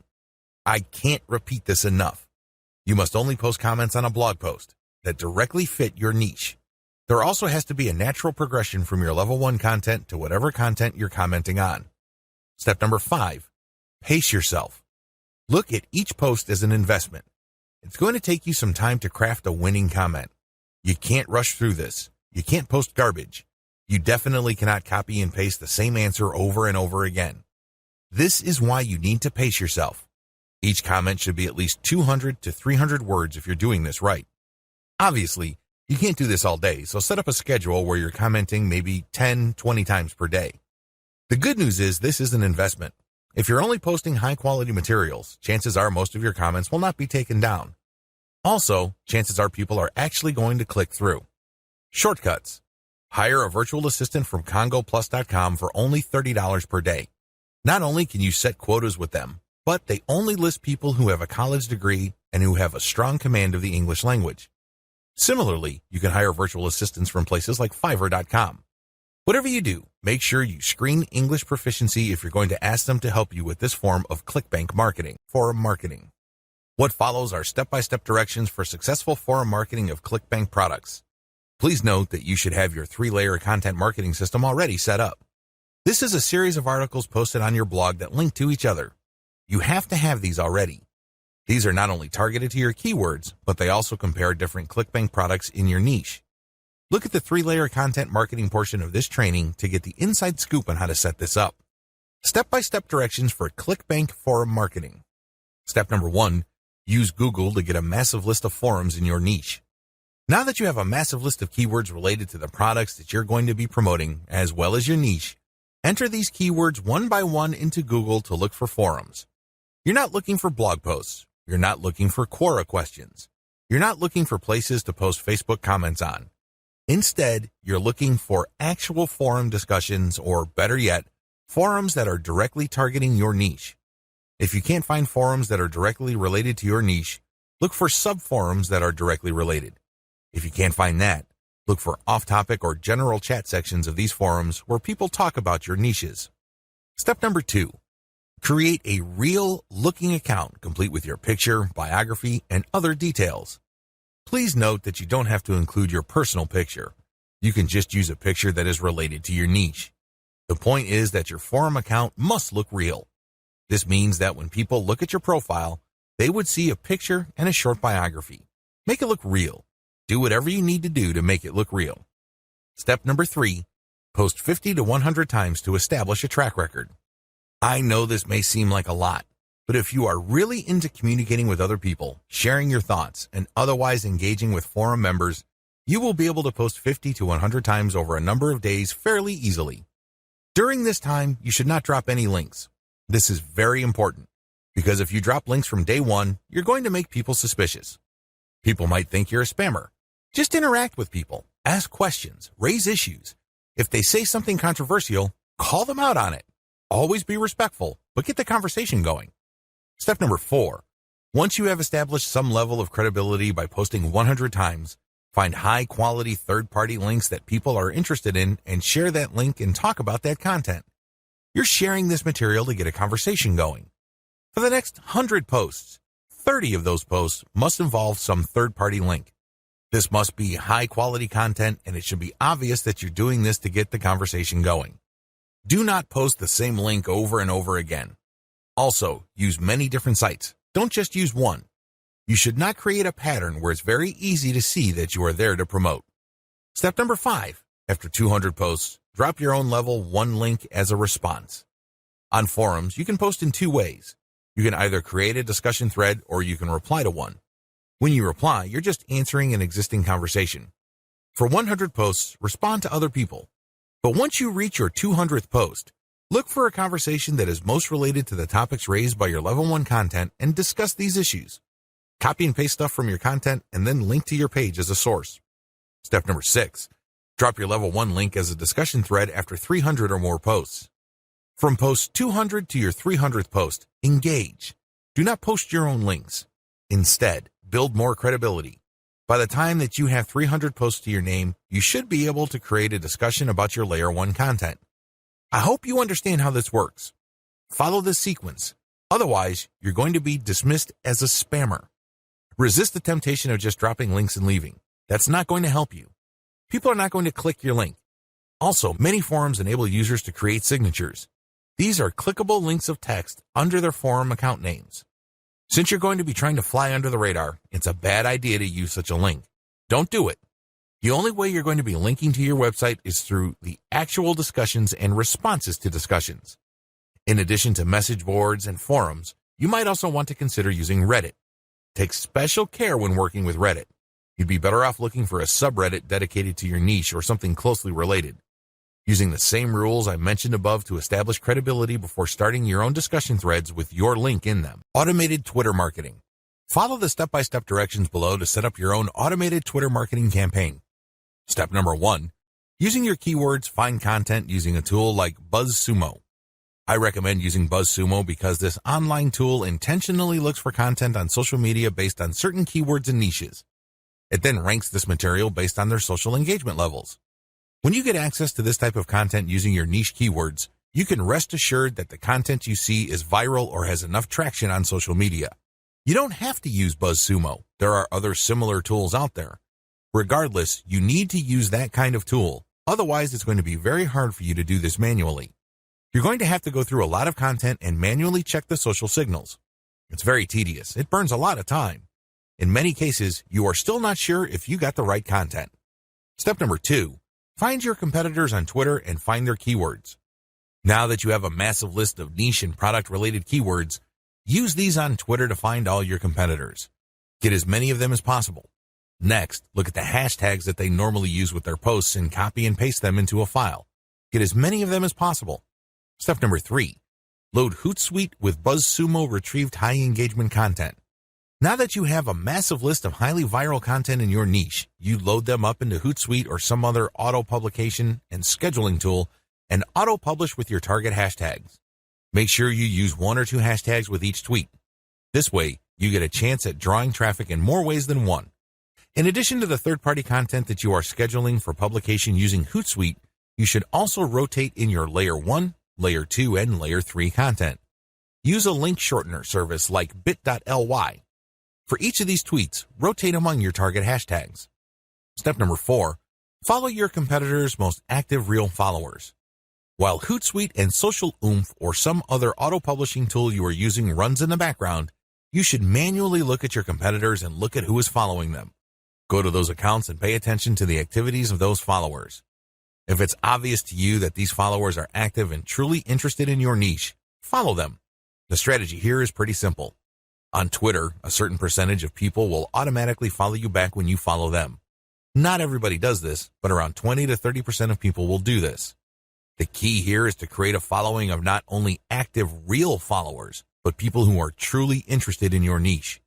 I can't repeat this enough. You must only post comments on a blog post that directly fit your niche. There also has to be a natural progression from your level 1 content to whatever content you're commenting on. Step number 5, pace yourself. Look at each post as an investment. It's going to take you some time to craft a winning comment. You can't rush through this. You can't post garbage. You definitely cannot copy and paste the same answer over and over again. This is why you need to pace yourself. Each comment should be at least 200 to 300 words if you're doing this right. Obviously, you can't do this all day, so set up a schedule where you're commenting maybe 10, 20 times per day. The good news is this is an investment. If you're only posting high-quality materials, chances are most of your comments will not be taken down. Also, chances are people are actually going to click through. Shortcuts. Hire a virtual assistant from CongoPlus.com for only $30 per day. Not only can you set quotas with them, but they only list people who have a college degree and who have a strong command of the English language. Similarly, you can hire virtual assistants from places like Fiverr.com. Whatever you do, make sure you screen English proficiency if you're going to ask them to help you with this form of ClickBank marketing, forum marketing. What follows are step-by-step directions for successful forum marketing of ClickBank products. Please note that you should have your 3-layer content marketing system already set up. This is a series of articles posted on your blog that link to each other. You have to have these already. These are not only targeted to your keywords, but they also compare different ClickBank products in your niche. Look at the 3-layer content marketing portion of this training to get the inside scoop on how to set this up. Step-by-step directions for ClickBank forum marketing. Step number 1, use Google to get a massive list of forums in your niche. Now that you have a massive list of keywords related to the products that you're going to be promoting, as well as your niche, enter these keywords one by one into Google to look for forums. You're not looking for blog posts. You're not looking for Quora questions. You're not looking for places to post Facebook comments on. Instead, you're looking for actual forum discussions, or better yet, forums that are directly targeting your niche. If you can't find forums that are directly related to your niche, look for sub-forums that are directly related. If you can't find that, look for off-topic or general chat sections of these forums where people talk about your niches. Step number 2, create a real-looking account complete with your picture, biography, and other details. Please note that you don't have to include your personal picture. You can just use a picture that is related to your niche. The point is that your forum account must look real. This means that when people look at your profile, they would see a picture and a short biography. Make it look real. Do whatever you need to do to make it look real. Step number 3, post 50 to 100 times to establish a track record. I know this may seem like a lot, but if you are really into communicating with other people, sharing your thoughts, and otherwise engaging with forum members, you will be able to post 50 to 100 times over a number of days fairly easily. During this time, you should not drop any links. This is very important because if you drop links from day one, you're going to make people suspicious. People might think you're a spammer. Just interact with people, ask questions, raise issues. If they say something controversial, call them out on it. Always be respectful, but get the conversation going. Step number 4. Once you have established some level of credibility by posting 100 times, find high-quality third-party links that people are interested in and share that link and talk about that content. You're sharing this material to get a conversation going. For the next 100 posts, 30 of those posts must involve some third-party link. This must be high-quality content, and it should be obvious that you're doing this to get the conversation going. Do not post the same link over and over again. Also, use many different sites. Don't just use one. You should not create a pattern where it's very easy to see that you are there to promote. Step number 5. After 200 posts, drop your own level 1 link as a response. On forums, you can post in 2 ways. You can either create a discussion thread or you can reply to one. When you reply, you're just answering an existing conversation. For 100 posts, respond to other people. But once you reach your 200th post, look for a conversation that is most related to the topics raised by your level 1 content and discuss these issues. Copy and paste stuff from your content and then link to your page as a source. Step number 6. Drop your level 1 link as a discussion thread after 300 or more posts. From post 200 to your 300th post, engage. Do not post your own links. Instead, build more credibility. By the time that you have 300 posts to your name, you should be able to create a discussion about your layer 1 content. I hope you understand how this works. Follow this sequence. Otherwise, you're going to be dismissed as a spammer. Resist the temptation of just dropping links and leaving. That's not going to help you. People are not going to click your link. Also, many forums enable users to create signatures. These are clickable links of text under their forum account names. Since you're going to be trying to fly under the radar, it's a bad idea to use such a link. Don't do it. The only way you're going to be linking to your website is through the actual discussions and responses to discussions. In addition to message boards and forums, you might also want to consider using Reddit. Take special care when working with Reddit. You'd be better off looking for a subreddit dedicated to your niche or something closely related. Using the same rules I mentioned above to establish credibility before starting your own discussion threads with your link in them. Automated Twitter marketing. Follow the step-by-step directions below to set up your own automated Twitter marketing campaign. Step number 1. Using your keywords, find content using a tool like BuzzSumo. I recommend using BuzzSumo because this online tool intentionally looks for content on social media based on certain keywords and niches. It then ranks this material based on their social engagement levels. When you get access to this type of content using your niche keywords, you can rest assured that the content you see is viral or has enough traction on social media. You don't have to use BuzzSumo. There are other similar tools out there. Regardless, you need to use that kind of tool. Otherwise, it's going to be very hard for you to do this manually. You're going to have to go through a lot of content and manually check the social signals. It's very tedious. It burns a lot of time. In many cases, you are still not sure if you got the right content. Step number 2. Find your competitors on Twitter and find their keywords. Now that you have a massive list of niche and product-related keywords, use these on Twitter to find all your competitors. Get as many of them as possible. Next, look at the hashtags that they normally use with their posts and copy and paste them into a file. Get as many of them as possible. Step number 3. Load Hootsuite with BuzzSumo retrieved high engagement content. Now that you have a massive list of highly viral content in your niche, you load them up into Hootsuite or some other auto-publication and scheduling tool and auto-publish with your target hashtags. Make sure you use 1 or 2 hashtags with each tweet. This way, you get a chance at drawing traffic in more ways than one. In addition to the third-party content that you are scheduling for publication using Hootsuite, you should also rotate in your Layer 1, Layer 2, and Layer 3 content. Use a link shortener service like bit.ly. For each of these tweets, rotate among your target hashtags. Step number 4. Follow your competitors' most active real followers. While Hootsuite and Social Oomph or some other auto-publishing tool you are using runs in the background, you should manually look at your competitors and look at who is following them. Go to those accounts and pay attention to the activities of those followers. If it's obvious to you that these followers are active and truly interested in your niche, follow them. The strategy here is pretty simple. On Twitter, a certain percentage of people will automatically follow you back when you follow them. Not everybody does this, but around 20 to 30% of people will do this. The key here is to create a following of not only active, real followers, but people who are truly interested in your niche.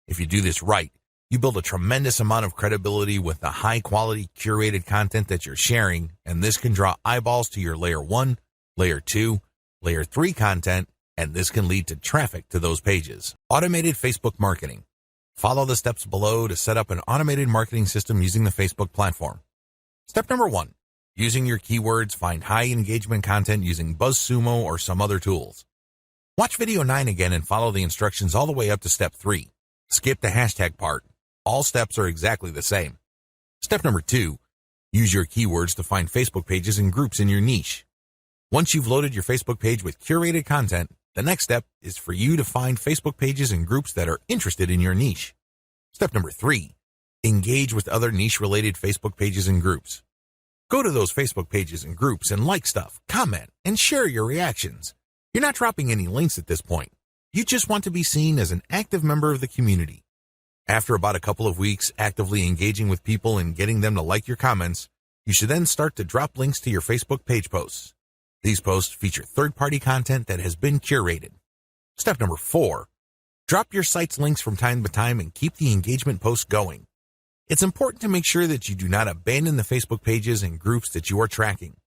If you do this right, you build a tremendous amount of credibility with the high-quality, curated content that you're sharing, and this can draw eyeballs to your Layer 1, Layer 2, Layer 3 content, and this can lead to traffic to those pages. Automated Facebook marketing. Follow the steps below to set up an automated marketing system using the Facebook platform. Step number 1. Using your keywords, find high-engagement content using BuzzSumo or some other tools. Watch video 9 again and follow the instructions all the way up to step 3. Skip the hashtag part. All steps are exactly the same. Step number 2. Use your keywords to find Facebook pages and groups in your niche. Once you've loaded your Facebook page with curated content, the next step is for you to find Facebook pages and groups that are interested in your niche. Step number 3. Engage with other niche-related Facebook pages and groups. Go to those Facebook pages and groups and like stuff, comment, and share your reactions. You're not dropping any links at this point. You just want to be seen as an active member of the community. After about a couple of weeks actively engaging with people and getting them to like your comments, you should then start to drop links to your Facebook page posts. These posts feature third-party content that has been curated. Step number 4. Drop your site's links from time to time and keep the engagement posts going. It's important to make sure that you do not abandon the Facebook pages and groups that you are tracking.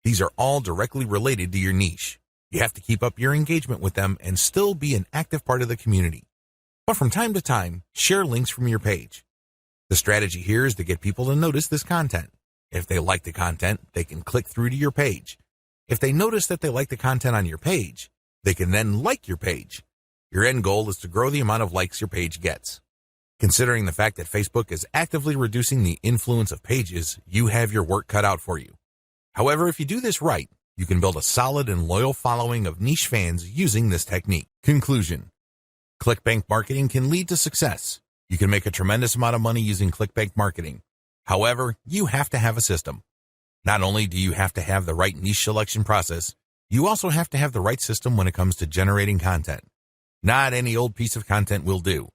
These are all directly related to your niche. You have to keep up your engagement with them and still be an active part of the community. But from time to time, share links from your page. The strategy here is to get people to notice this content. If they like the content, they can click through to your page. If they notice that they like the content on your page, they can then like your page. Your end goal is to grow the amount of likes your page gets. Considering the fact that Facebook is actively reducing the influence of pages, you have your work cut out for you. However, if you do this right, you can build a solid and loyal following of niche fans using this technique. Conclusion. ClickBank marketing can lead to success. You can make a tremendous amount of money using ClickBank marketing. However, you have to have a system. Not only do you have to have the right niche selection process, you also have to have the right system when it comes to generating content. Not any old piece of content will do.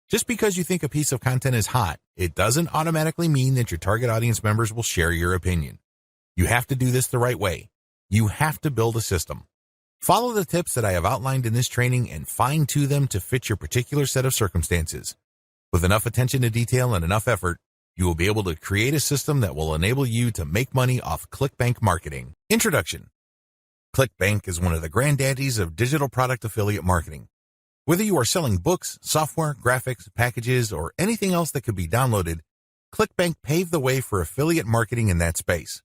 Just because you think a piece of content is hot, it doesn't automatically mean that your target audience members will share your opinion. You have to do this the right way. You have to build a system. Follow the tips that I have outlined in this training and fine-tune them to fit your particular set of circumstances. With enough attention to detail and enough effort, you will be able to create a system that will enable you to make money off ClickBank marketing. Introduction. ClickBank is one of the granddaddies of digital product affiliate marketing. Whether you are selling books, software, graphics, packages, or anything else that could be downloaded, ClickBank paved the way for affiliate marketing in that space.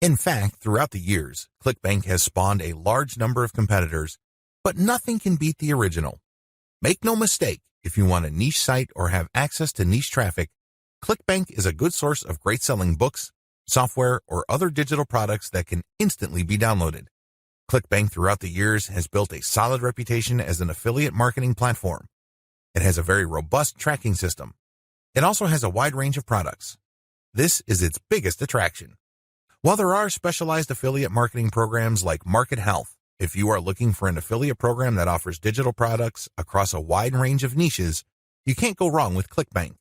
In fact, throughout the years, ClickBank has spawned a large number of competitors, but nothing can beat the original. Make no mistake, if you want a niche site or have access to niche traffic, ClickBank is a good source of great selling books, software, or other digital products that can instantly be downloaded. ClickBank throughout the years has built a solid reputation as an affiliate marketing platform. It has a very robust tracking system. It also has a wide range of products. This is its biggest attraction. While there are specialized affiliate marketing programs like Market Health, if you are looking for an affiliate program that offers digital products across a wide range of niches, you can't go wrong with ClickBank.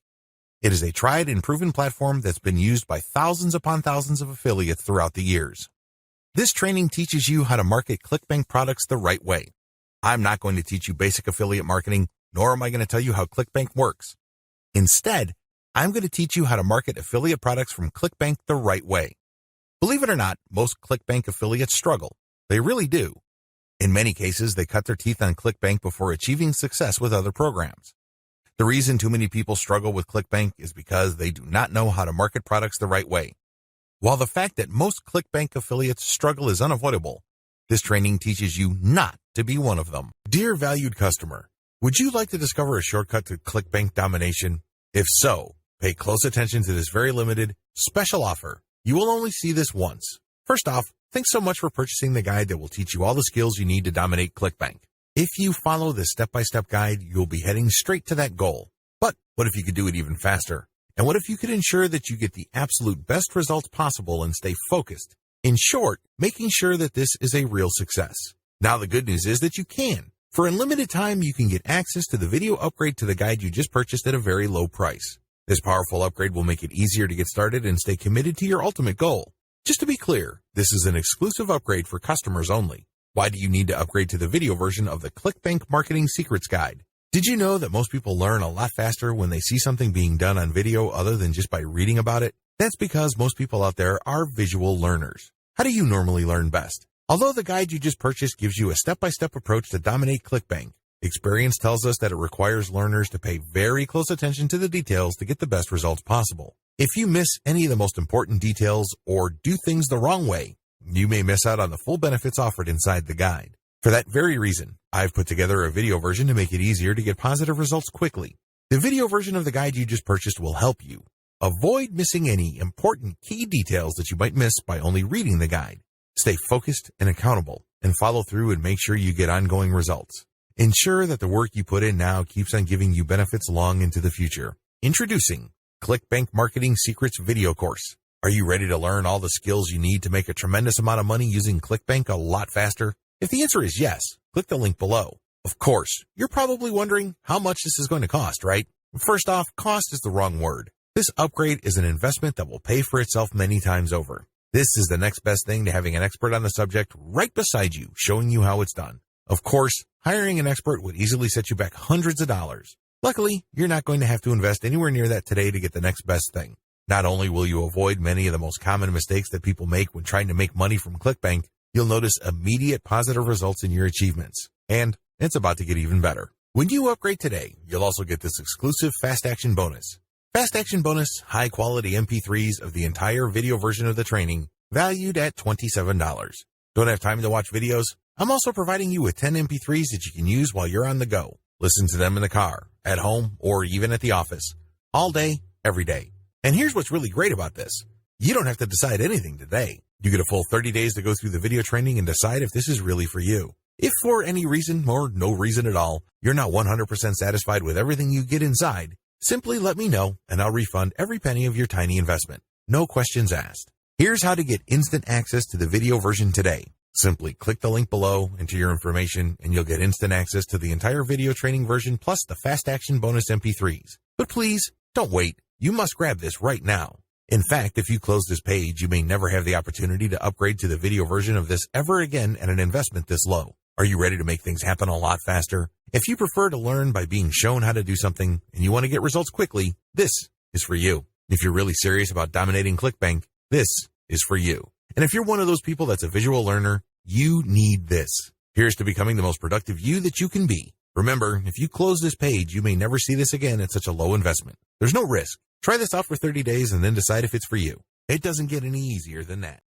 It is a tried and proven platform that's been used by thousands upon thousands of affiliates throughout the years. This training teaches you how to market ClickBank products the right way. I'm not going to teach you basic affiliate marketing, nor am I going to tell you how ClickBank works. Instead, I'm going to teach you how to market affiliate products from ClickBank the right way. Believe it or not, most ClickBank affiliates struggle. They really do. In many cases, they cut their teeth on ClickBank before achieving success with other programs. The reason too many people struggle with ClickBank is because they do not know how to market products the right way. While the fact that most ClickBank affiliates struggle is unavoidable, this training teaches you not to be one of them. Dear valued customer, would you like to discover a shortcut to ClickBank domination? If so, pay close attention to this very limited, special offer. You will only see this once. First off, thanks so much for purchasing the guide that will teach you all the skills you need to dominate ClickBank. If you follow this step-by-step guide, you'll be heading straight to that goal. But what if you could do it even faster? And what if you could ensure that you get the absolute best results possible and stay focused? In short, making sure that this is a real success. Now the good news is that you can. For a limited time, you can get access to the video upgrade to the guide you just purchased at a very low price. This powerful upgrade will make it easier to get started and stay committed to your ultimate goal. Just to be clear, this is an exclusive upgrade for customers only. Why do you need to upgrade to the video version of the ClickBank Marketing Secrets Guide? Did you know that most people learn a lot faster when they see something being done on video other than just by reading about it? That's because most people out there are visual learners. How do you normally learn best? Although the guide you just purchased gives you a step-by-step approach to dominate ClickBank, experience tells us that it requires learners to pay very close attention to the details to get the best results possible. If you miss any of the most important details or do things the wrong way, you may miss out on the full benefits offered inside the guide. For that very reason, I've put together a video version to make it easier to get positive results quickly. The video version of the guide you just purchased will help you avoid missing any important key details that you might miss by only reading the guide. Stay focused and accountable, and follow through and make sure you get ongoing results. Ensure that the work you put in now keeps on giving you benefits long into the future. Introducing ClickBank Marketing Secrets video course. Are you ready to learn all the skills you need to make a tremendous amount of money using ClickBank a lot faster? If the answer is yes, click the link below. Of course, you're probably wondering how much this is going to cost, right? First off, cost is the wrong word. This upgrade is an investment that will pay for itself many times over. This is the next best thing to having an expert on the subject right beside you, showing you how it's done. Of course, hiring an expert would easily set you back hundreds of dollars. Luckily, you're not going to have to invest anywhere near that today to get the next best thing. Not only will you avoid many of the most common mistakes that people make when trying to make money from ClickBank, you'll notice immediate positive results in your achievements. And it's about to get even better. When you upgrade today, you'll also get this exclusive Fast Action bonus. Fast Action bonus, high-quality MP3s of the entire video version of the training, valued at $27. Don't have time to watch videos? I'm also providing you with 10 MP3s that you can use while you're on the go. Listen to them in the car, at home, or even at the office. All day, every day. And here's what's really great about this. You don't have to decide anything today. You get a full 30 days to go through the video training and decide if this is really for you. If for any reason, or no reason at all, you're not 100% satisfied with everything you get inside, simply let me know and I'll refund every penny of your tiny investment. No questions asked. Here's how to get instant access to the video version today. Simply click the link below, enter your information, and you'll get instant access to the entire video training version plus the Fast Action bonus MP3s. But please, don't wait. You must grab this right now. In fact, if you close this page, you may never have the opportunity to upgrade to the video version of this ever again at an investment this low. Are you ready to make things happen a lot faster? If you prefer to learn by being shown how to do something and you want to get results quickly, this is for you. If you're really serious about dominating ClickBank, this is for you. And if you're one of those people that's a visual learner, you need this. Here's to becoming the most productive you that you can be. Remember, if you close this page, you may never see this again at such a low investment. There's no risk. Try this out for 30 days and then decide if it's for you. It doesn't get any easier than that.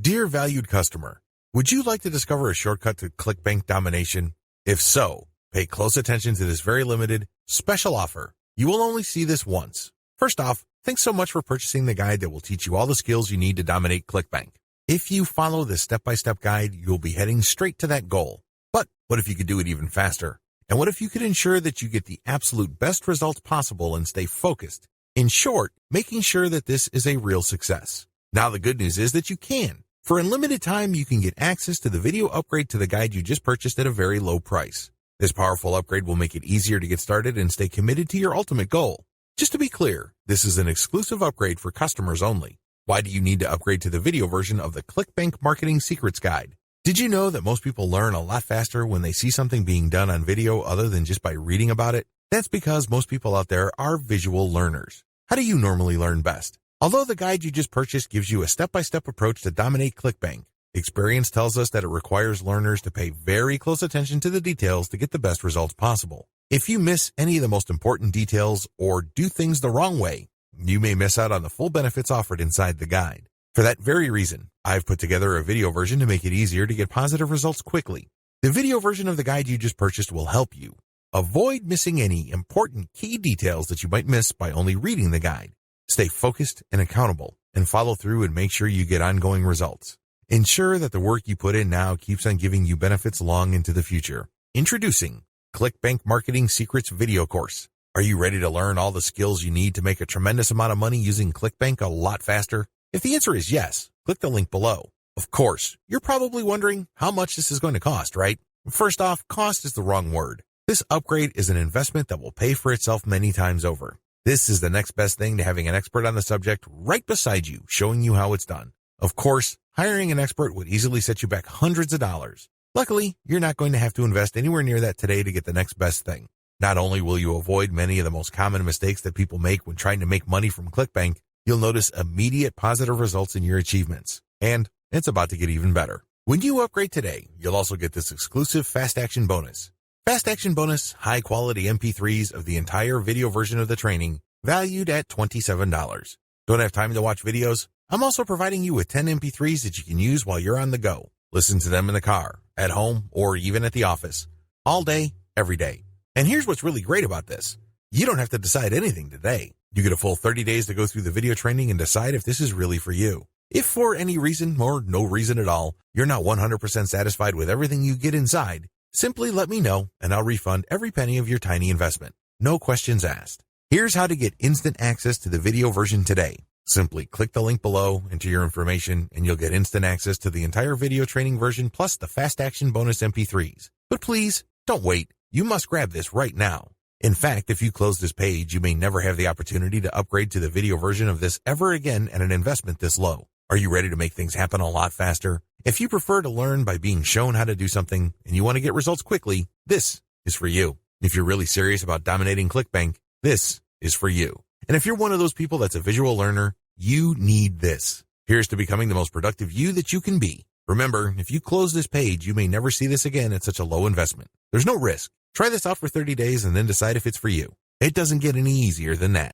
Dear valued customer, would you like to discover a shortcut to ClickBank domination? If so, pay close attention to this very limited, special offer. You will only see this once. First off, thanks so much for purchasing the guide that will teach you all the skills you need to dominate ClickBank. If you follow this step-by-step guide, you'll be heading straight to that goal. But what if you could do it even faster? And what if you could ensure that you get the absolute best results possible and stay focused? In short, making sure that this is a real success. Now the good news is that you can. For a limited time, you can get access to the video upgrade to the guide you just purchased at a very low price. This powerful upgrade will make it easier to get started and stay committed to your ultimate goal. Just to be clear, this is an exclusive upgrade for customers only. Why do you need to upgrade to the video version of the ClickBank Marketing Secrets Guide? Did you know that most people learn a lot faster when they see something being done on video other than just by reading about it? That's because most people out there are visual learners. How do you normally learn best? Although the guide you just purchased gives you a step-by-step approach to dominate ClickBank, experience tells us that it requires learners to pay very close attention to the details to get the best results possible. If you miss any of the most important details or do things the wrong way, you may miss out on the full benefits offered inside the guide. For that very reason, I've put together a video version to make it easier to get positive results quickly. The video version of the guide you just purchased will help you avoid missing any important key details that you might miss by only reading the guide. Stay focused and accountable, and follow through and make sure you get ongoing results. Ensure that the work you put in now keeps on giving you benefits long into the future. Introducing ClickBank Marketing Secrets video course. Are you ready to learn all the skills you need to make a tremendous amount of money using ClickBank a lot faster? If the answer is yes, click the link below. Of course, you're probably wondering how much this is going to cost, right? First off, cost is the wrong word. This upgrade is an investment that will pay for itself many times over. This is the next best thing to having an expert on the subject right beside you, showing you how it's done. Of course, hiring an expert would easily set you back hundreds of dollars. Luckily, you're not going to have to invest anywhere near that today to get the next best thing. Not only will you avoid many of the most common mistakes that people make when trying to make money from ClickBank, you'll notice immediate positive results in your achievements. And it's about to get even better. When you upgrade today, you'll also get this exclusive Fast Action bonus. Fast Action bonus, high-quality MP3s of the entire video version of the training, valued at $27. Don't have time to watch videos? I'm also providing you with 10 MP3s that you can use while you're on the go. Listen to them in the car, at home, or even at the office. All day, every day. And here's what's really great about this. You don't have to decide anything today. You get a full 30 days to go through the video training and decide if this is really for you. If for any reason, or no reason at all, you're not 100% satisfied with everything you get inside, simply let me know and I'll refund every penny of your tiny investment. No questions asked. Here's how to get instant access to the video version today. Simply click the link below, enter your information, and you'll get instant access to the entire video training version plus the Fast Action bonus MP3s. But please, don't wait. You must grab this right now. In fact, if you close this page, you may never have the opportunity to upgrade to the video version of this ever again at an investment this low. Are you ready to make things happen a lot faster? If you prefer to learn by being shown how to do something and you want to get results quickly, this is for you. If you're really serious about dominating ClickBank, this is for you. And if you're one of those people that's a visual learner, you need this. Here's to becoming the most productive you that you can be. Remember, if you close this page, you may never see this again at such a low investment. There's no risk. Try this out for 30 days and then decide if it's for you. It doesn't get any easier than that.